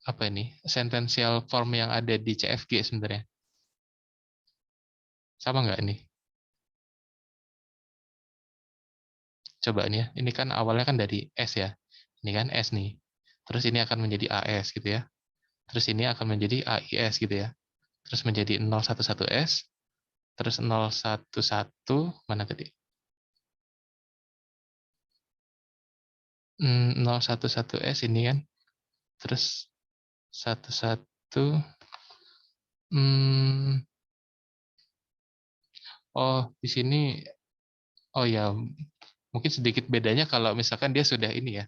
Apa ini? Sentential form yang ada di CFG sebenarnya. Sama nggak ini? Coba ini ya. Ini kan awalnya kan dari S ya. Ini kan S nih. Terus ini akan menjadi AS gitu ya. Terus ini akan menjadi AIS gitu ya. Terus menjadi 011S. Terus 011 mana tadi? 011S ini kan. Terus 11 hmm, oh di sini oh ya mungkin sedikit bedanya kalau misalkan dia sudah ini ya.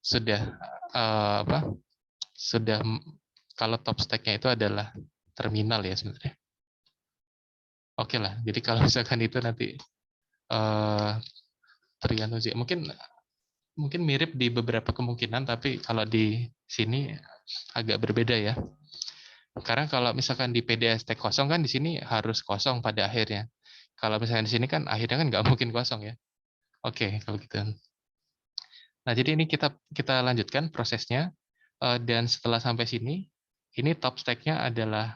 Sudah apa? Sudah kalau top stack-nya itu adalah terminal ya sebenarnya. Oke lah. Jadi kalau misalkan itu nanti tergantung sih. Mungkin mirip di beberapa kemungkinan, tapi kalau di sini agak berbeda ya. Karena kalau misalkan di PDST kosong kan di sini harus kosong pada akhirnya. Kalau misalkan di sini kan akhirnya kan nggak mungkin kosong ya. Oke, kalau gitu. Nah, jadi ini kita lanjutkan prosesnya. Dan setelah sampai sini, ini top stack-nya adalah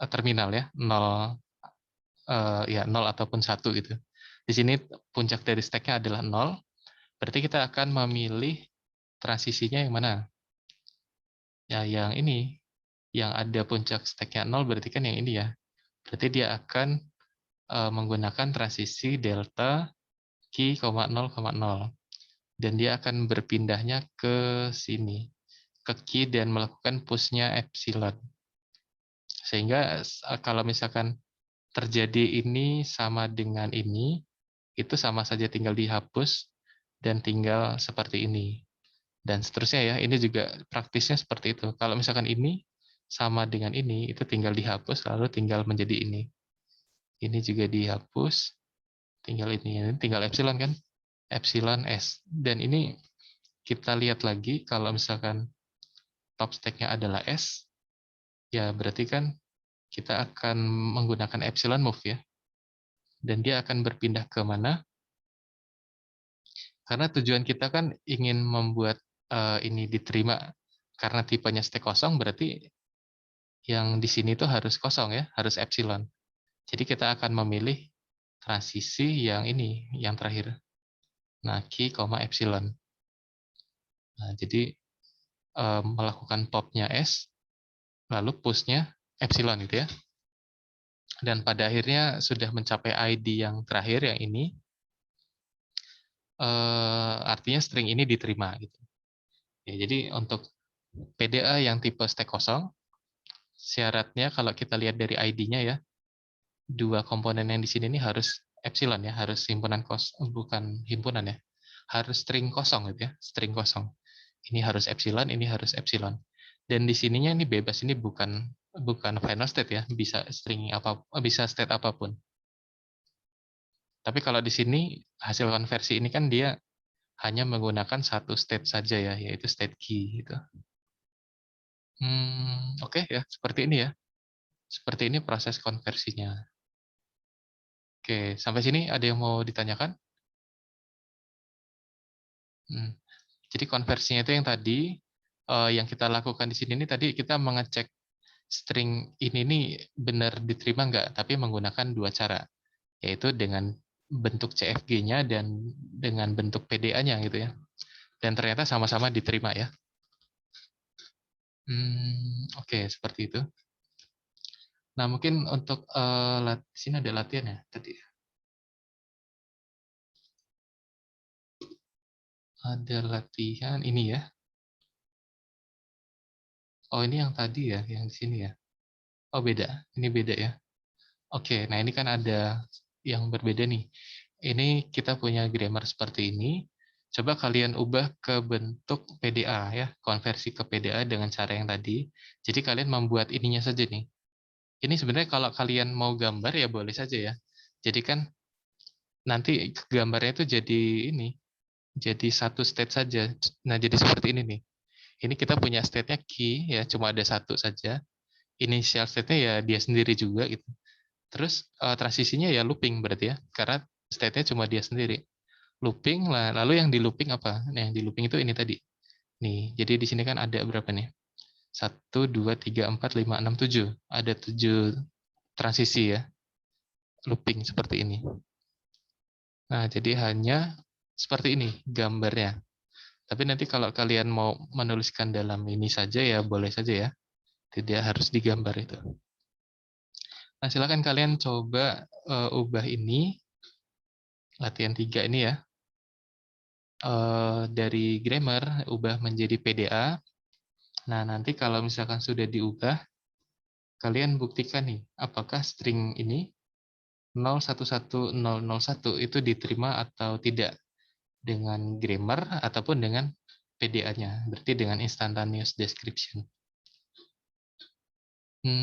terminal ya, 0 ya 0 ataupun 1 gitu. Di sini puncak dari stack-nya adalah 0. Berarti kita akan memilih transisinya yang mana? Ya, yang ini. Yang ada puncak stack-nya 0 berarti kan yang ini ya. Berarti dia akan menggunakan transisi delta key, 0,0. Dan dia akan berpindahnya ke sini. ke key dan melakukan push-nya epsilon. Sehingga kalau misalkan terjadi ini sama dengan ini, itu sama saja tinggal dihapus dan tinggal seperti ini. Dan seterusnya ya, ini juga praktisnya seperti itu. Kalau misalkan ini sama dengan ini, itu tinggal dihapus, lalu tinggal menjadi ini. Ini juga dihapus, tinggal ini tinggal epsilon kan? Epsilon S. Dan ini kita lihat lagi, kalau misalkan top stack-nya adalah S, ya berarti kan kita akan menggunakan epsilon move ya. Dan dia akan berpindah ke mana? Karena tujuan kita kan ingin membuat ini diterima karena tipenya stack kosong, berarti yang di sini tuh harus kosong ya, harus epsilon. Jadi kita akan memilih transisi yang ini, yang terakhir. Nah, key, epsilon. Nah, jadi melakukan popnya S, lalu push-nya epsilon gitu ya. Dan pada akhirnya sudah mencapai ID yang terakhir, yang ini, artinya string ini diterima. Gitu. Ya, jadi untuk PDA yang tipe stack kosong, syaratnya kalau kita lihat dari ID-nya ya, dua komponen yang di sini ini harus epsilon ya, harus himpunan bukan himpunan ya, harus string kosong gitu ya, string kosong. Ini harus epsilon, ini harus epsilon. Dan di sininya ini bebas, ini bukan final state ya, bisa string apa, bisa state apapun. Tapi kalau di sini hasil konversi ini kan dia hanya menggunakan satu state saja ya, yaitu state key gitu. Oke ya, seperti ini ya. Seperti ini proses konversinya. Oke, sampai sini ada yang mau ditanyakan? Hmm. Jadi konversinya itu yang tadi, yang kita lakukan di sini ini tadi kita mengecek string ini nih benar diterima nggak, tapi menggunakan dua cara, yaitu dengan bentuk CFG-nya dan dengan bentuk PDA-nya gitu ya. Dan ternyata sama-sama diterima ya. Oke, seperti itu. Nah, mungkin untuk sini ada latihan ya tadi. Ada latihan ini ya. Oh, ini yang tadi ya, yang di sini ya. Oh, beda. Ini beda ya. Oke, nah ini kan ada yang berbeda nih. Ini kita punya grammar seperti ini. Coba kalian ubah ke bentuk PDA ya, konversi ke PDA dengan cara yang tadi. Jadi kalian membuat ininya saja nih. Ini sebenarnya kalau kalian mau gambar ya boleh saja ya. Jadi kan nanti gambarnya itu jadi ini, jadi satu state saja. Nah, jadi seperti ini nih. Ini kita punya state-nya key ya, cuma ada satu saja. Initial state-nya ya dia sendiri juga gitu. Terus transisinya ya looping berarti ya, karena state-nya cuma dia sendiri. Looping lah, lalu yang di looping apa? Nah, yang di looping itu ini tadi. Nih, jadi di sini kan ada berapa nih? 1, 2, 3, 4, 5, 6, 7. Ada 7 transisi ya, looping seperti ini. Nah, jadi hanya seperti ini gambarnya. Tapi nanti kalau kalian mau menuliskan dalam ini saja ya boleh saja ya. Tidak harus digambar itu. Nah, silakan kalian coba ubah ini, latihan 3 ini ya. Dari grammar ubah menjadi PDA. Nah, nanti kalau misalkan sudah diubah, kalian buktikan nih, apakah string ini 011001 itu diterima atau tidak dengan grammar ataupun dengan PDA-nya, berarti dengan instantaneous description.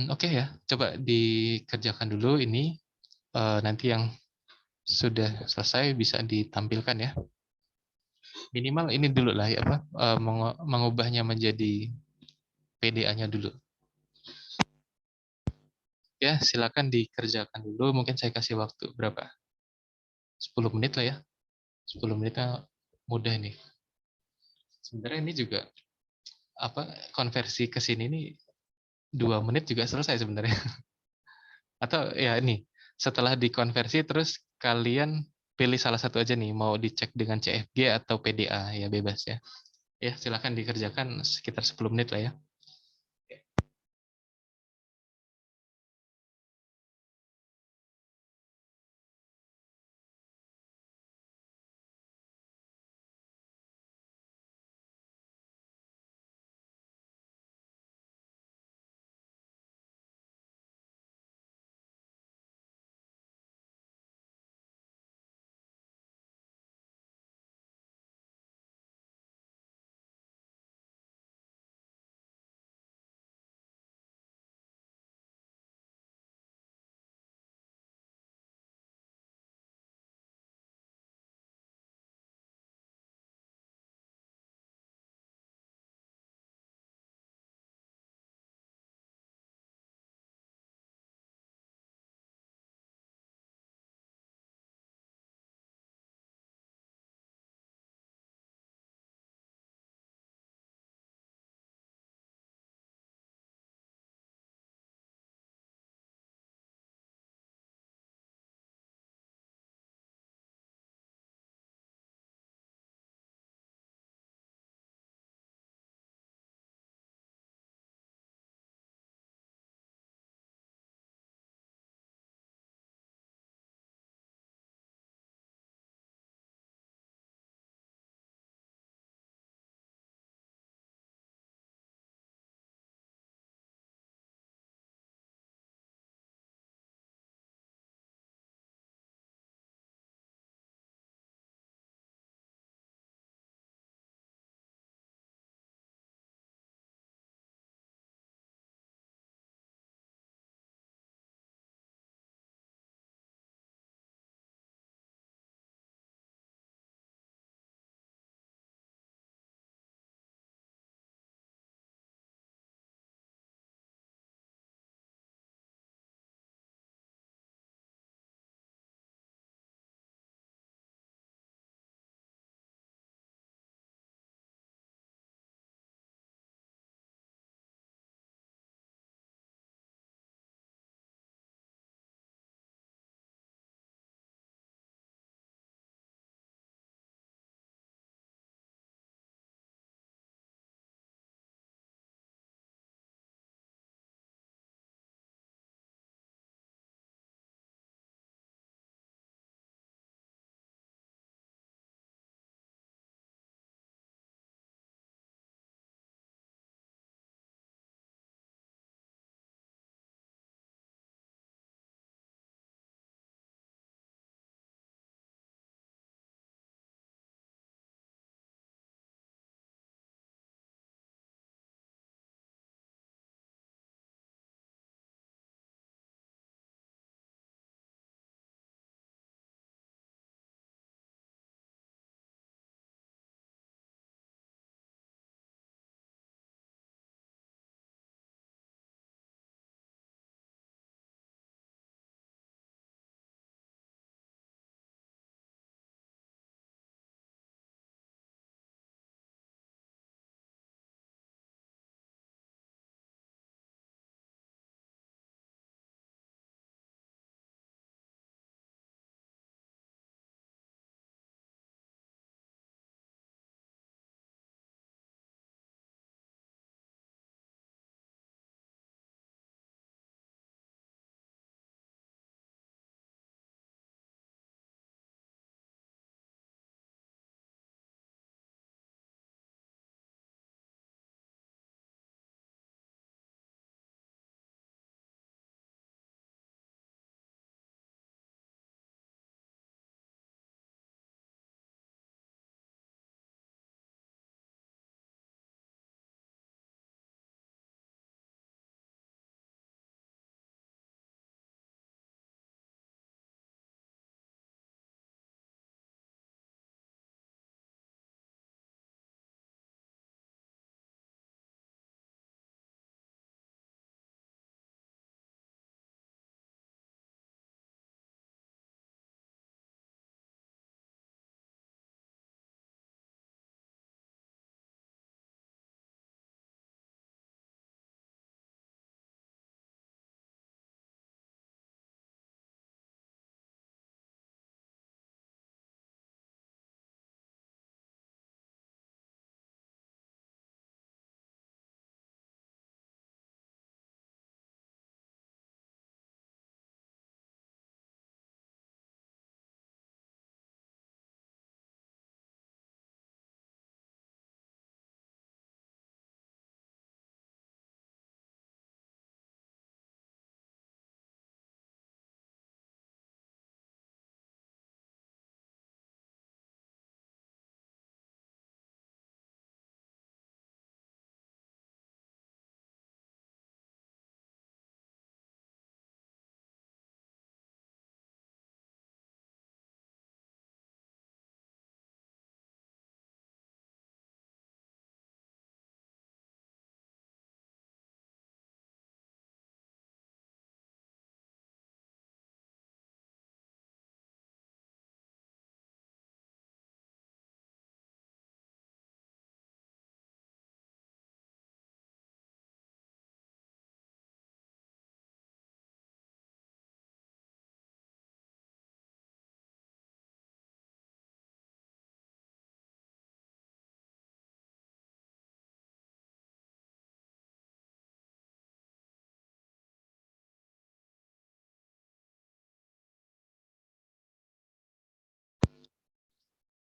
Oke ya, coba dikerjakan dulu ini, nanti yang sudah selesai bisa ditampilkan ya. Minimal ini dulu lah ya, mengubahnya menjadi PDA-nya dulu. Ya, silakan dikerjakan dulu. Mungkin saya kasih waktu berapa? 10 menit lah ya. 10 menitnya mudah nih. Sebenarnya ini juga konversi ke sini nih 2 menit juga selesai sebenarnya. Atau ya ini, setelah dikonversi terus kalian pilih salah satu aja nih, mau dicek dengan CFG atau PDA, ya bebas ya. Ya, silakan dikerjakan sekitar 10 menit lah ya.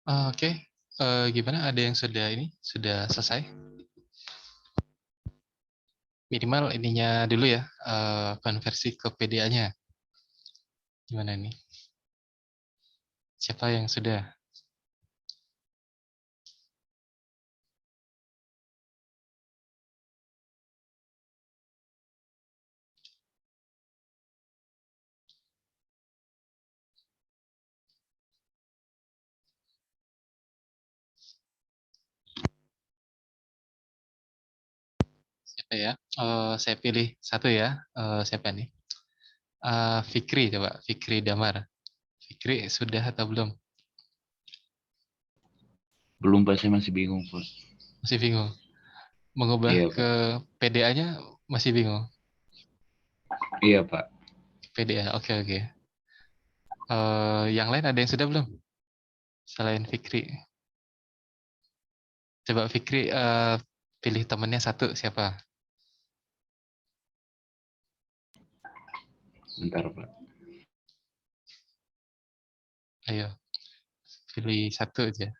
Oke. Gimana? Ada yang sudah selesai? Minimal ininya dulu ya, konversi ke PDA-nya. Gimana nih? Siapa yang sudah? Siapa ya? Saya pilih satu ya. Siapa nih? Fikri, coba. Fikri Damar. Fikri sudah atau belum? Belum Pak, saya masih bingung Pak. Masih bingung. Mengubah Iya ke Pak. PDA-nya masih bingung. Iya Pak. PDA, oke oke. Yang lain ada yang sudah belum? Selain Fikri. Coba Fikri pilih temennya satu, siapa? Bentar Pak. Ayo, pilih satu aja.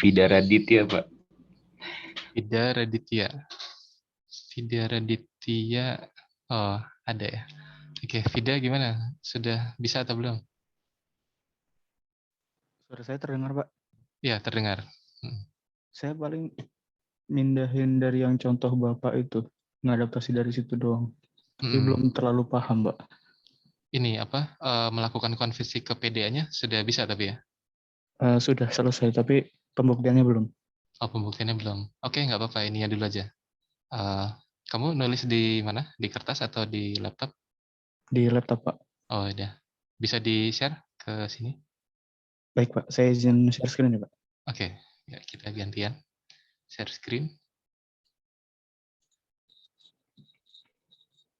Vida Raditya Pak. Vida Raditya. Vida Raditya. Oh, ada ya. Oke, Vida gimana? Sudah bisa atau belum? Suara saya terdengar, Pak. Ya, terdengar. Hmm. Saya paling mindahin dari yang contoh Bapak itu, ngadaptasi dari situ doang. Tapi belum terlalu paham, Pak. Ini apa? Melakukan konversi ke PDA-nya sudah bisa tapi ya? Sudah selesai, tapi pembuktiannya belum. Oh, pembuktiannya belum. Oke, nggak apa-apa. Ininya dulu aja. Eh, kamu nulis di mana? Di kertas atau di laptop? Di laptop, Pak. Oh, udah. Bisa di-share ke sini? Baik, Pak. Saya izin share screen ya, Pak. Oke, ya kita gantian. Share screen.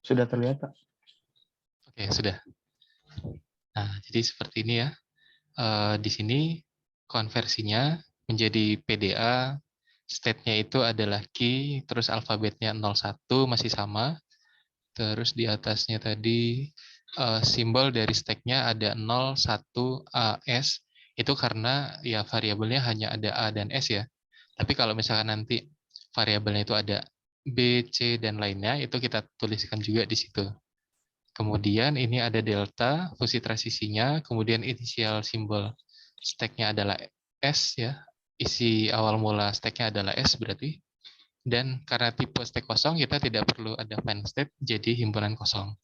Sudah terlihat, Pak? Oke, sudah. Nah, jadi seperti ini ya. Di sini konversinya menjadi PDA, state-nya itu adalah key, terus alfabetnya 01 masih sama, terus di atasnya tadi simbol dari stack-nya ada 0, 1, A, S, itu karena ya variabelnya hanya ada A dan S ya. Tapi kalau misalkan nanti variabelnya itu ada B, C, dan lainnya, itu kita tuliskan juga di situ. Kemudian ini ada delta, fungsi transisinya, kemudian inisial simbol stack-nya adalah S ya, isi awal mula stack-nya adalah S berarti. Dan karena tipe stack kosong, kita tidak perlu ada main state, jadi himpunan kosong.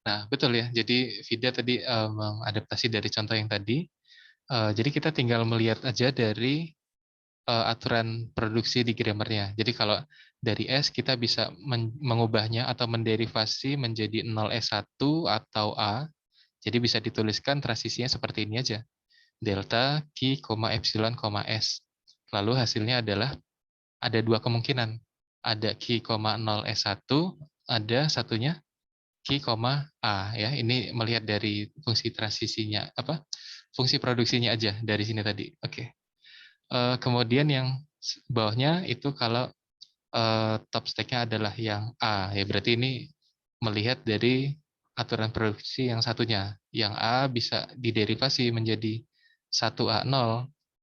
Nah, betul ya. Jadi Vida tadi mengadaptasi dari contoh yang tadi. Jadi kita tinggal melihat aja dari aturan produksi di grammarnya. Jadi kalau dari S kita bisa mengubahnya atau menderivasi menjadi 0S1 atau A. Jadi bisa dituliskan transisinya seperti ini aja. Delta, Q, epsilon, S. Lalu hasilnya adalah ada dua kemungkinan. Ada Q, 0S1, ada satunya Q, A ya. Ini melihat dari fungsi transisinya apa? Fungsi produksinya aja dari sini tadi. Oke. Kemudian yang bawahnya itu kalau top stack-nya adalah yang A ya, berarti ini melihat dari aturan produksi yang satunya. Yang A bisa diderivasi menjadi 1A0,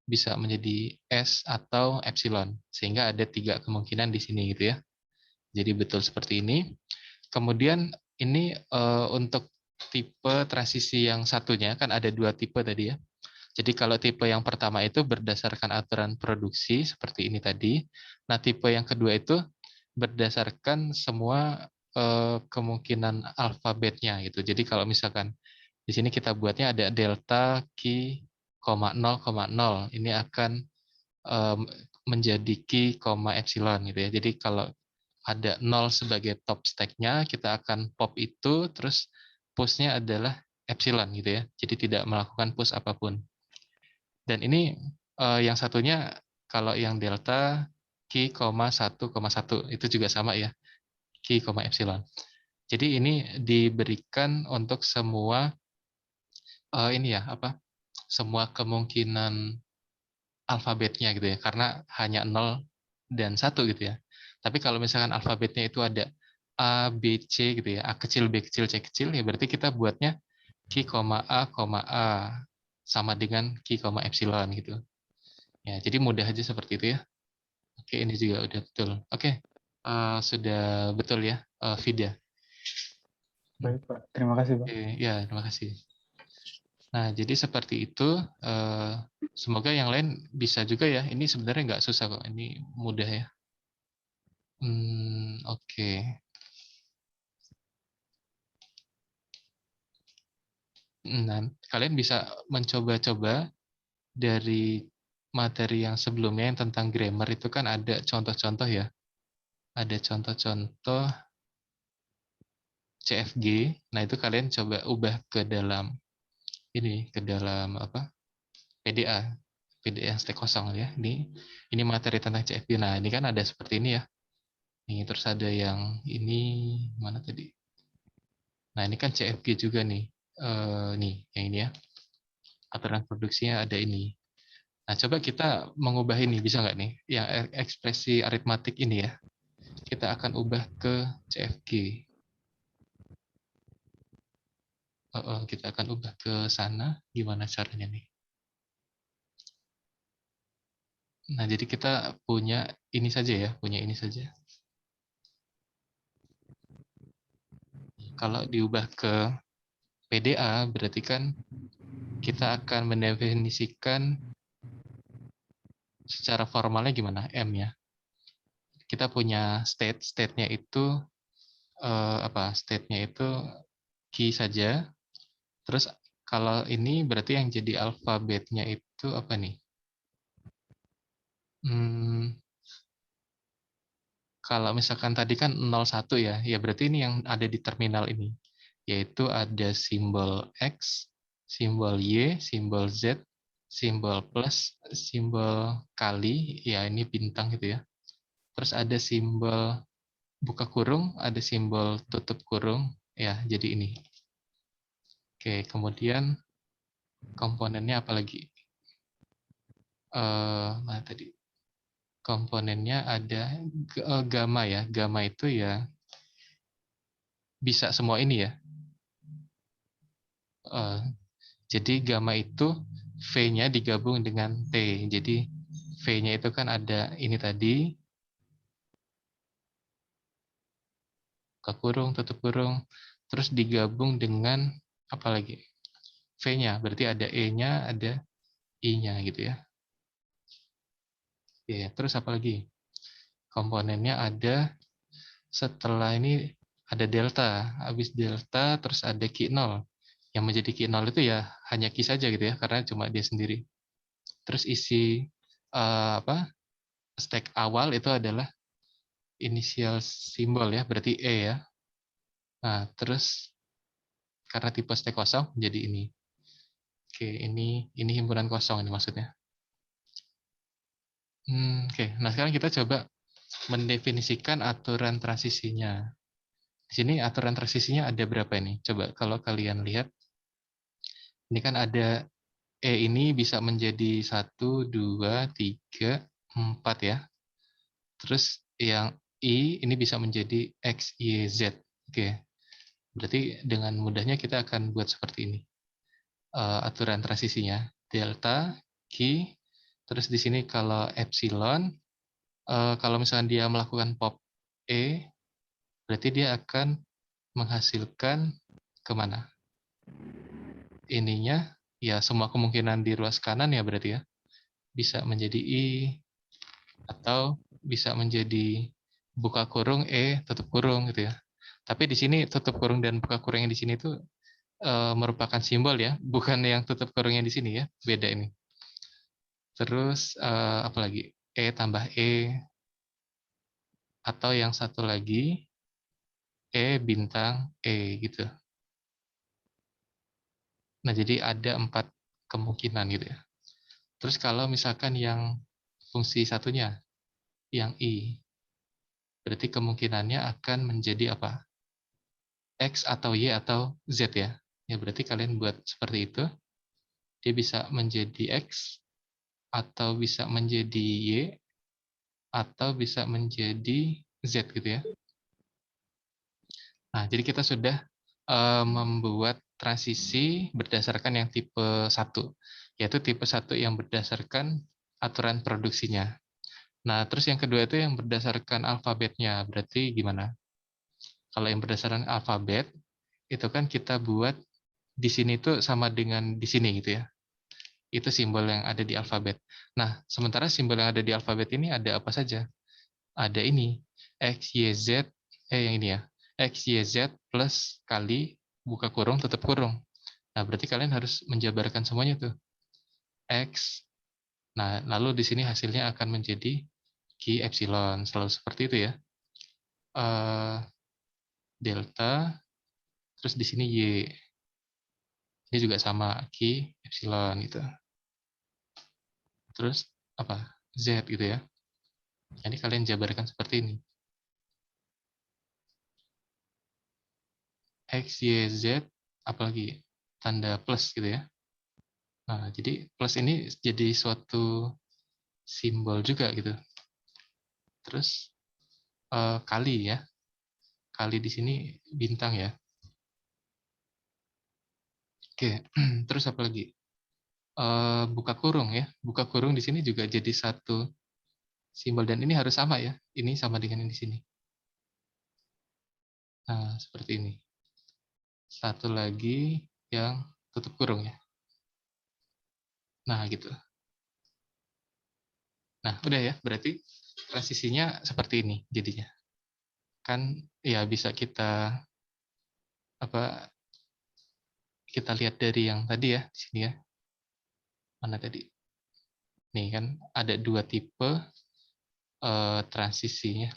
bisa menjadi S atau epsilon, sehingga ada tiga kemungkinan di sini gitu ya. Jadi betul seperti ini. Kemudian ini untuk tipe transisi yang satunya, kan ada dua tipe tadi ya. Jadi kalau tipe yang pertama itu berdasarkan aturan produksi seperti ini tadi. Nah, tipe yang kedua itu berdasarkan semua kemungkinan alfabetnya gitu. Jadi kalau misalkan di sini kita buatnya ada delta Q, 0,0. Ini akan menjadi Q, epsilon gitu ya. Jadi kalau ada 0 sebagai top stack-nya, kita akan pop itu, terus push-nya adalah epsilon gitu ya. Jadi tidak melakukan push apapun. Dan ini yang satunya kalau yang delta Q, 1,1 itu juga sama ya, Q, epsilon. Jadi ini diberikan untuk semua ini ya apa? Semua kemungkinan alfabetnya gitu ya, karena hanya 0 dan 1 gitu ya. Tapi kalau misalkan alfabetnya itu ada A, B, C gitu ya. A kecil, B kecil, C kecil, ya berarti kita buatnya Q, A sama dengan Q, epsilon gitu. Ya, jadi mudah aja seperti itu ya. Oke, ini juga udah betul. Oke, sudah betul ya, Vida. Baik, Pak. Terima kasih, Pak. Oke, ya, terima kasih. Nah, jadi seperti itu. Semoga yang lain bisa juga ya. Ini sebenarnya nggak susah kok. Ini mudah ya. Oke. Nah, kalian bisa mencoba-coba dari materi yang sebelumnya yang tentang grammar itu kan ada contoh-contoh ya. Ada contoh-contoh CFG. Nah, itu kalian coba ubah ke dalam ini, ke dalam apa? PDA. PDA yang stek kosong ya. Ini materi tentang CFG. Nah, ini kan ada seperti ini ya. Nih, terus ada yang ini mana tadi? Nah, ini kan CFG juga nih. Nih, yang ini ya. Aturan produksinya ada ini. Nah, coba kita mengubah ini, bisa nggak nih? Yang ekspresi aritmatik ini ya. Kita akan ubah ke CFG. Kita akan ubah ke sana. Gimana caranya nih? Nah, jadi kita punya ini saja ya. Punya ini saja. Kalau diubah ke PDA, berarti kan kita akan mendefinisikan secara formalnya gimana? M ya. Kita punya state-nya itu apa? State-nya itu key saja. Terus kalau ini berarti yang jadi alfabetnya itu apa nih? Kalau misalkan tadi kan 01 ya, ya berarti ini yang ada di terminal ini. Yaitu ada simbol X, simbol Y, simbol Z, simbol plus, simbol kali, ya ini bintang gitu ya. Terus ada simbol buka kurung, ada simbol tutup kurung, ya jadi ini. Oke, kemudian komponennya apa lagi? Mana tadi? Komponennya ada gamma ya. Gamma itu ya bisa semua ini ya. Jadi gamma itu V-nya digabung dengan T. Jadi V-nya itu kan ada ini tadi, buka kurung, tutup kurung, terus digabung dengan apa lagi? V-nya, berarti ada E-nya, ada I-nya gitu ya. Oke, terus apa lagi? Komponennya ada, setelah ini ada delta. Habis delta, terus ada Q0. Yang menjadi Q0 itu ya hanya Q saja gitu ya, karena cuma dia sendiri. Terus isi stack awal itu adalah inisial simbol ya, berarti E ya. Nah, terus karena tipe stack kosong jadi ini. Oke, ini himpunan kosong ini maksudnya. Oke, nah sekarang kita coba mendefinisikan aturan transisinya. Di sini aturan transisinya ada berapa ini? Coba kalau kalian lihat, ini kan ada E ini bisa menjadi 1, 2, 3, 4 ya. Terus yang I ini bisa menjadi X, Y, Z. Oke, berarti dengan mudahnya kita akan buat seperti ini. Aturan transisinya. Delta, Q, terus di sini kalau epsilon, kalau misalnya dia melakukan pop E, berarti dia akan menghasilkan kemana? Ininya, ya semua kemungkinan di ruas kanan ya berarti ya. Bisa menjadi I, atau bisa menjadi buka kurung E, tutup kurung gitu ya. Tapi di sini tutup kurung dan buka kurung yang di sini itu merupakan simbol ya, bukan yang tutup kurungnya di sini ya, beda ini. Terus apa lagi? E tambah E, atau yang satu lagi E bintang E gitu. Nah, jadi ada 4 kemungkinan gitu ya. Terus kalau misalkan yang fungsi satunya, yang I, berarti kemungkinannya akan menjadi apa? X atau Y atau Z ya. Ya berarti kalian buat seperti itu. Dia bisa menjadi X, atau bisa menjadi Y, atau bisa menjadi Z gitu ya. Nah, jadi kita sudah membuat transisi berdasarkan yang tipe 1, yaitu tipe 1 yang berdasarkan aturan produksinya. Nah, terus yang kedua itu yang berdasarkan alfabetnya. Berarti gimana? Kalau yang berdasarkan alfabet, itu kan kita buat di sini tuh sama dengan di sini gitu ya. Itu simbol yang ada di alfabet. Nah, sementara simbol yang ada di alfabet ini ada apa saja? Ada ini, X, Y, Z, yang ini ya, X, Y, Z plus kali, buka kurung, tutup kurung. Nah, berarti kalian harus menjabarkan semuanya tuh. X, nah lalu di sini hasilnya akan menjadi Q, epsilon, selalu seperti itu ya. Delta, terus di sini Y. Ini juga sama, Q, epsilon gitu. Terus apa? Z gitu ya. Jadi kalian jabarkan seperti ini. X, Y, Z, apalagi tanda plus gitu ya. Nah, jadi plus ini jadi suatu simbol juga gitu. Terus kali ya. Kali di sini bintang ya. Oke, terus apa lagi? Buka kurung ya. Buka kurung di sini juga jadi satu simbol dan ini harus sama ya. Ini sama dengan yang di sini. Nah, seperti ini. Satu lagi yang tutup kurung ya. Nah, gitu. Nah, udah ya. Berarti transisinya seperti ini jadinya. Kan ya bisa kita lihat dari yang tadi ya, di sini ya. Mana tadi? Nih kan ada dua tipe transisinya.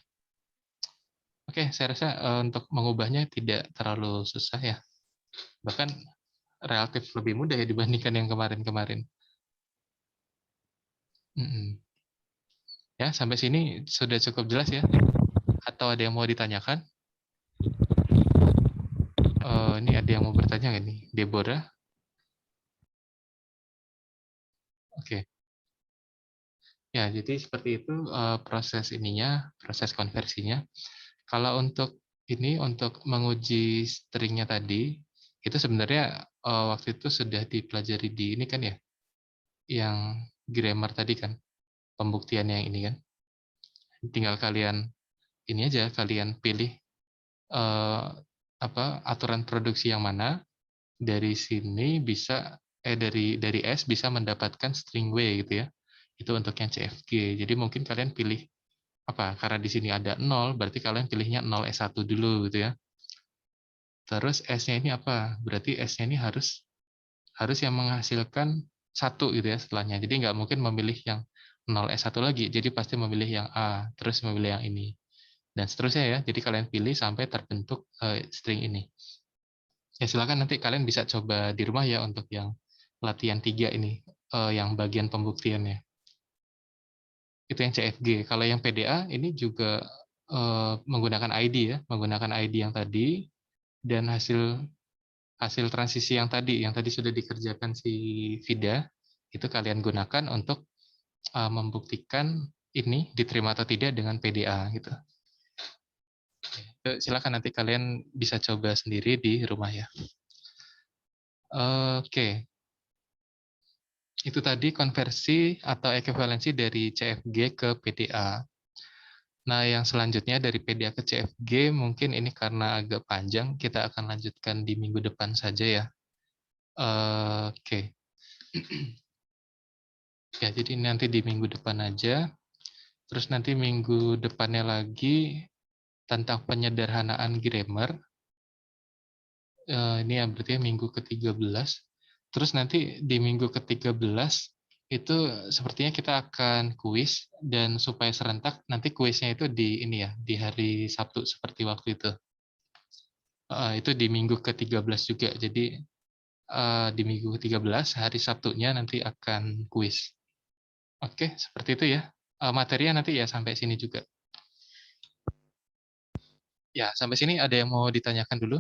Oke, saya rasa untuk mengubahnya tidak terlalu susah ya. Bahkan relatif lebih mudah ya dibandingkan yang kemarin-kemarin. Ya, sampai sini sudah cukup jelas ya. Atau ada yang mau ditanyakan? Ini ada yang mau bertanya nggak nih? Deborah? Oke. Ya, jadi seperti itu proses ininya, proses konversinya. Kalau untuk ini, untuk menguji stringnya tadi, itu sebenarnya waktu itu sudah dipelajari di ini kan ya, yang grammar tadi kan, pembuktian yang ini kan. Tinggal kalian ini aja, kalian pilih aturan produksi yang mana, dari sini bisa dari S bisa mendapatkan string W gitu ya. Itu untuk yang CFG. Jadi mungkin kalian pilih karena di sini ada 0, berarti kalian pilihnya 0 S1 dulu gitu ya. Terus S-nya ini apa? Berarti S-nya ini harus yang menghasilkan 1 gitu ya setelahnya. Jadi nggak mungkin memilih yang 0 S1 lagi. Jadi pasti memilih yang A, terus memilih yang ini. Dan seterusnya ya. Jadi kalian pilih sampai terbentuk string ini. Ya silakan nanti kalian bisa coba di rumah ya untuk yang latihan 3 ini, yang bagian pembuktiannya. Itu yang CFG. Kalau yang PDA ini juga menggunakan ID ya, menggunakan ID yang tadi dan hasil transisi yang tadi sudah dikerjakan si Vida, itu kalian gunakan untuk membuktikan ini diterima atau tidak dengan PDA gitu. Silakan nanti kalian bisa coba sendiri di rumah ya. Oke. Itu tadi konversi atau ekuivalensi dari CFG ke PDA. Nah, yang selanjutnya dari PDA ke CFG, mungkin ini karena agak panjang, kita akan lanjutkan di minggu depan saja ya. Oke. Ya, jadi nanti di minggu depan aja. Terus nanti minggu depannya lagi tentang penyederhanaan grammar. Ini ya berarti minggu ke-13. Terus nanti di minggu ke-13 itu sepertinya kita akan kuis, dan supaya serentak nanti kuisnya itu di ini ya, di hari Sabtu seperti waktu itu. Itu di minggu ke-13 juga. Jadi di minggu ke-13 hari Sabtunya nanti akan kuis. Oke, seperti itu ya. Materinya nanti ya sampai sini juga. Ya, sampai sini ada yang mau ditanyakan dulu?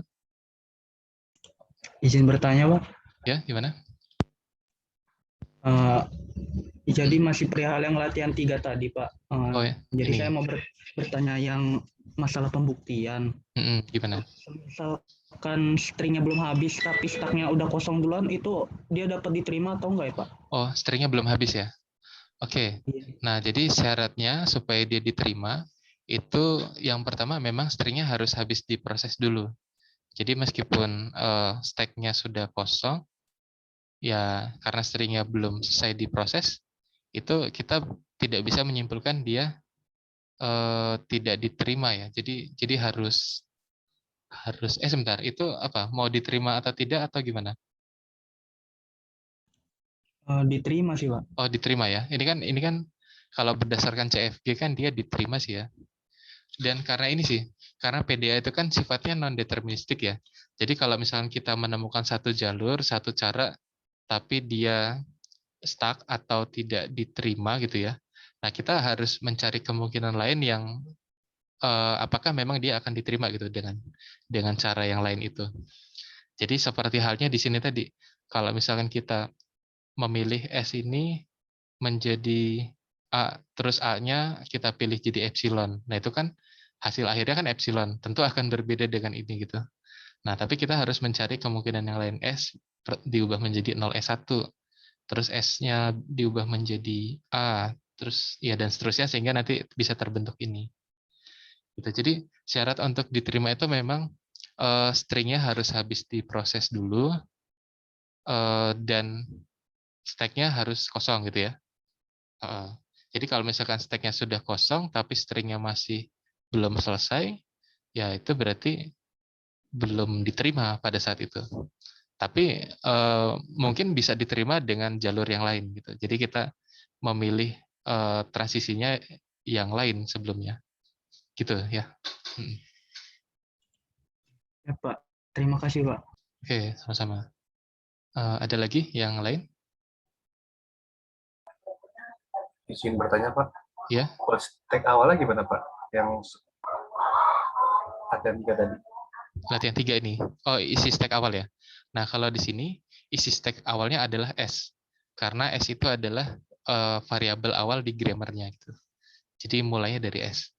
Izin bertanya, Pak. Ya, gimana? Eh, jadi masih perihal yang latihan 3 tadi, Pak. Oh ya, Jadi ini saya mau bertanya yang masalah pembuktian. gimana? Misalkan stringnya belum habis tapi staknya udah kosong duluan, itu dia dapat diterima atau enggak ya, Pak? Oh, stringnya belum habis ya? Oke. Iya. Nah, jadi syaratnya supaya dia diterima itu yang pertama memang stringnya harus habis diproses dulu. Jadi meskipun stack-nya sudah kosong, ya karena stringnya belum selesai diproses, itu kita tidak bisa menyimpulkan dia tidak diterima ya. Jadi harus harus sebentar, itu apa? Mau diterima atau tidak atau gimana? Diterima sih, Pak. Oh, diterima ya. Ini kan kalau berdasarkan CFG kan dia diterima sih ya. Dan karena ini sih, karena PDA itu kan sifatnya non deterministik ya. Jadi kalau misalnya kita menemukan satu jalur, satu cara, tapi dia stuck atau tidak diterima gitu ya. Nah, kita harus mencari kemungkinan lain yang apakah memang dia akan diterima gitu dengan cara yang lain itu. Jadi seperti halnya di sini tadi, kalau misalkan kita memilih S ini menjadi A, terus A-nya kita pilih jadi epsilon. Nah, itu kan hasil akhirnya kan epsilon. Tentu akan berbeda dengan ini gitu. Nah, tapi kita harus mencari kemungkinan yang lain. S diubah menjadi 0S1. Terus S-nya diubah menjadi A. Terus ya dan seterusnya sehingga nanti bisa terbentuk ini. Gitu. Jadi syarat untuk diterima itu memang stringnya harus habis diproses dulu dan stack-nya harus kosong gitu ya. Jadi kalau misalkan stack-nya sudah kosong tapi string-nya masih belum selesai, ya itu berarti belum diterima pada saat itu. Tapi mungkin bisa diterima dengan jalur yang lain gitu. Jadi kita memilih transisinya yang lain sebelumnya. Gitu ya. Ya, Pak. Terima kasih, Pak. Oke, sama-sama. Ada lagi yang lain? Izin bertanya, Pak. Ya. Kalau stack awalnya gimana, Pak? Yang ada 3 tadi. Latihan 3 ini. Oh, isi stack awal ya. Nah, kalau di sini isi stack awalnya adalah S. Karena S itu adalah variabel awal di grammarnya gitu. Jadi mulainya dari S.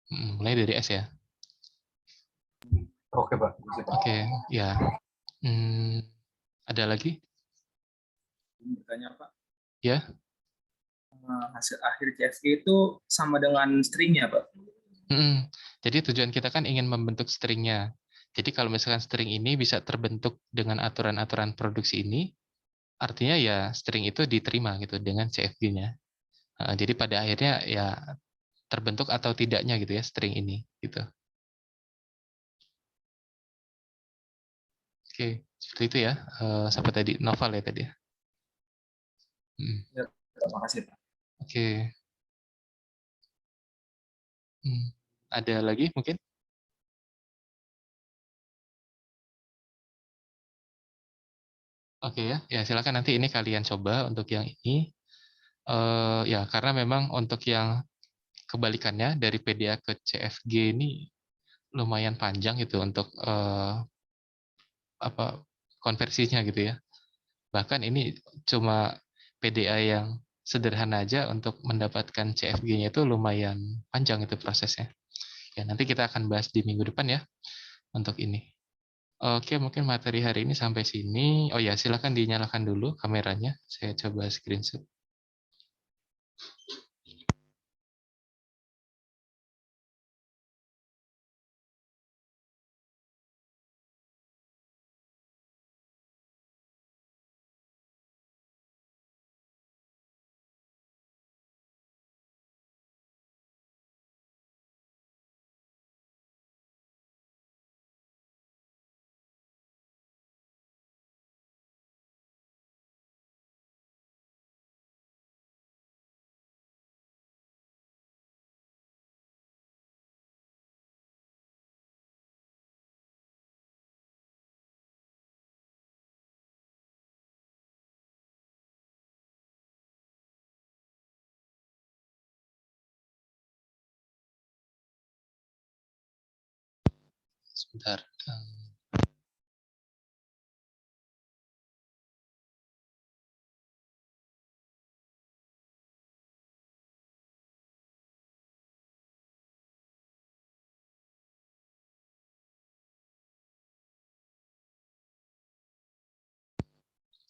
Mulai dari S ya. Oke, Pak. Oke, ya. Ada lagi? Bertanya, Pak. Ya. Hasil akhir CFG itu sama dengan stringnya, Pak? Jadi tujuan kita kan ingin membentuk stringnya. Jadi kalau misalkan string ini bisa terbentuk dengan aturan-aturan produksi ini, artinya ya string itu diterima gitu dengan CFG-nya. Jadi pada akhirnya ya terbentuk atau tidaknya gitu ya string ini gitu. Oke, seperti itu ya. Sampai tadi novel ya tadi. Ya, terima kasih, Pak. Oke. Ada lagi mungkin? Oke ya, ya silakan nanti ini kalian coba untuk yang ini. Ya karena memang untuk yang kebalikannya dari PDA ke CFG ini lumayan panjang gitu untuk konversinya gitu ya. Bahkan ini cuma PDA yang sederhana aja untuk mendapatkan CFG-nya itu lumayan panjang itu prosesnya. Ya nanti kita akan bahas di minggu depan ya untuk ini. Oke, mungkin materi hari ini sampai sini. Oh ya, silakan dinyalakan dulu kameranya. Saya coba screenshot. Sebentar.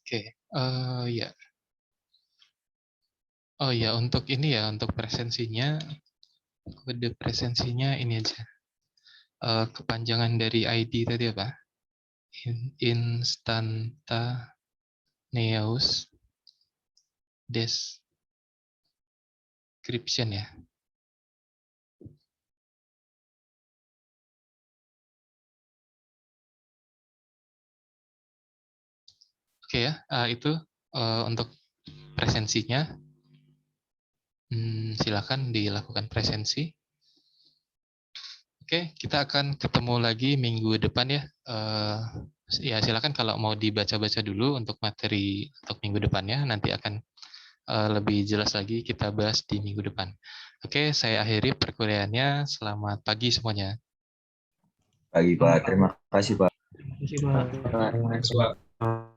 Oke, ya. Oh ya, untuk ini ya, untuk presensinya, kode presensinya ini aja. Kepanjangan dari ID tadi apa? Instantaneous description ya. Oke ya, itu untuk presensinya. Silakan dilakukan presensi. Oke, kita akan ketemu lagi minggu depan ya. Ya silakan kalau mau dibaca-baca dulu untuk materi untuk minggu depannya. Nanti akan lebih jelas lagi kita bahas di minggu depan. Oke, saya akhiri perkuliahannya. Selamat pagi semuanya. Pagi Pak, terima kasih Pak. Terima kasih, Pak. Pak.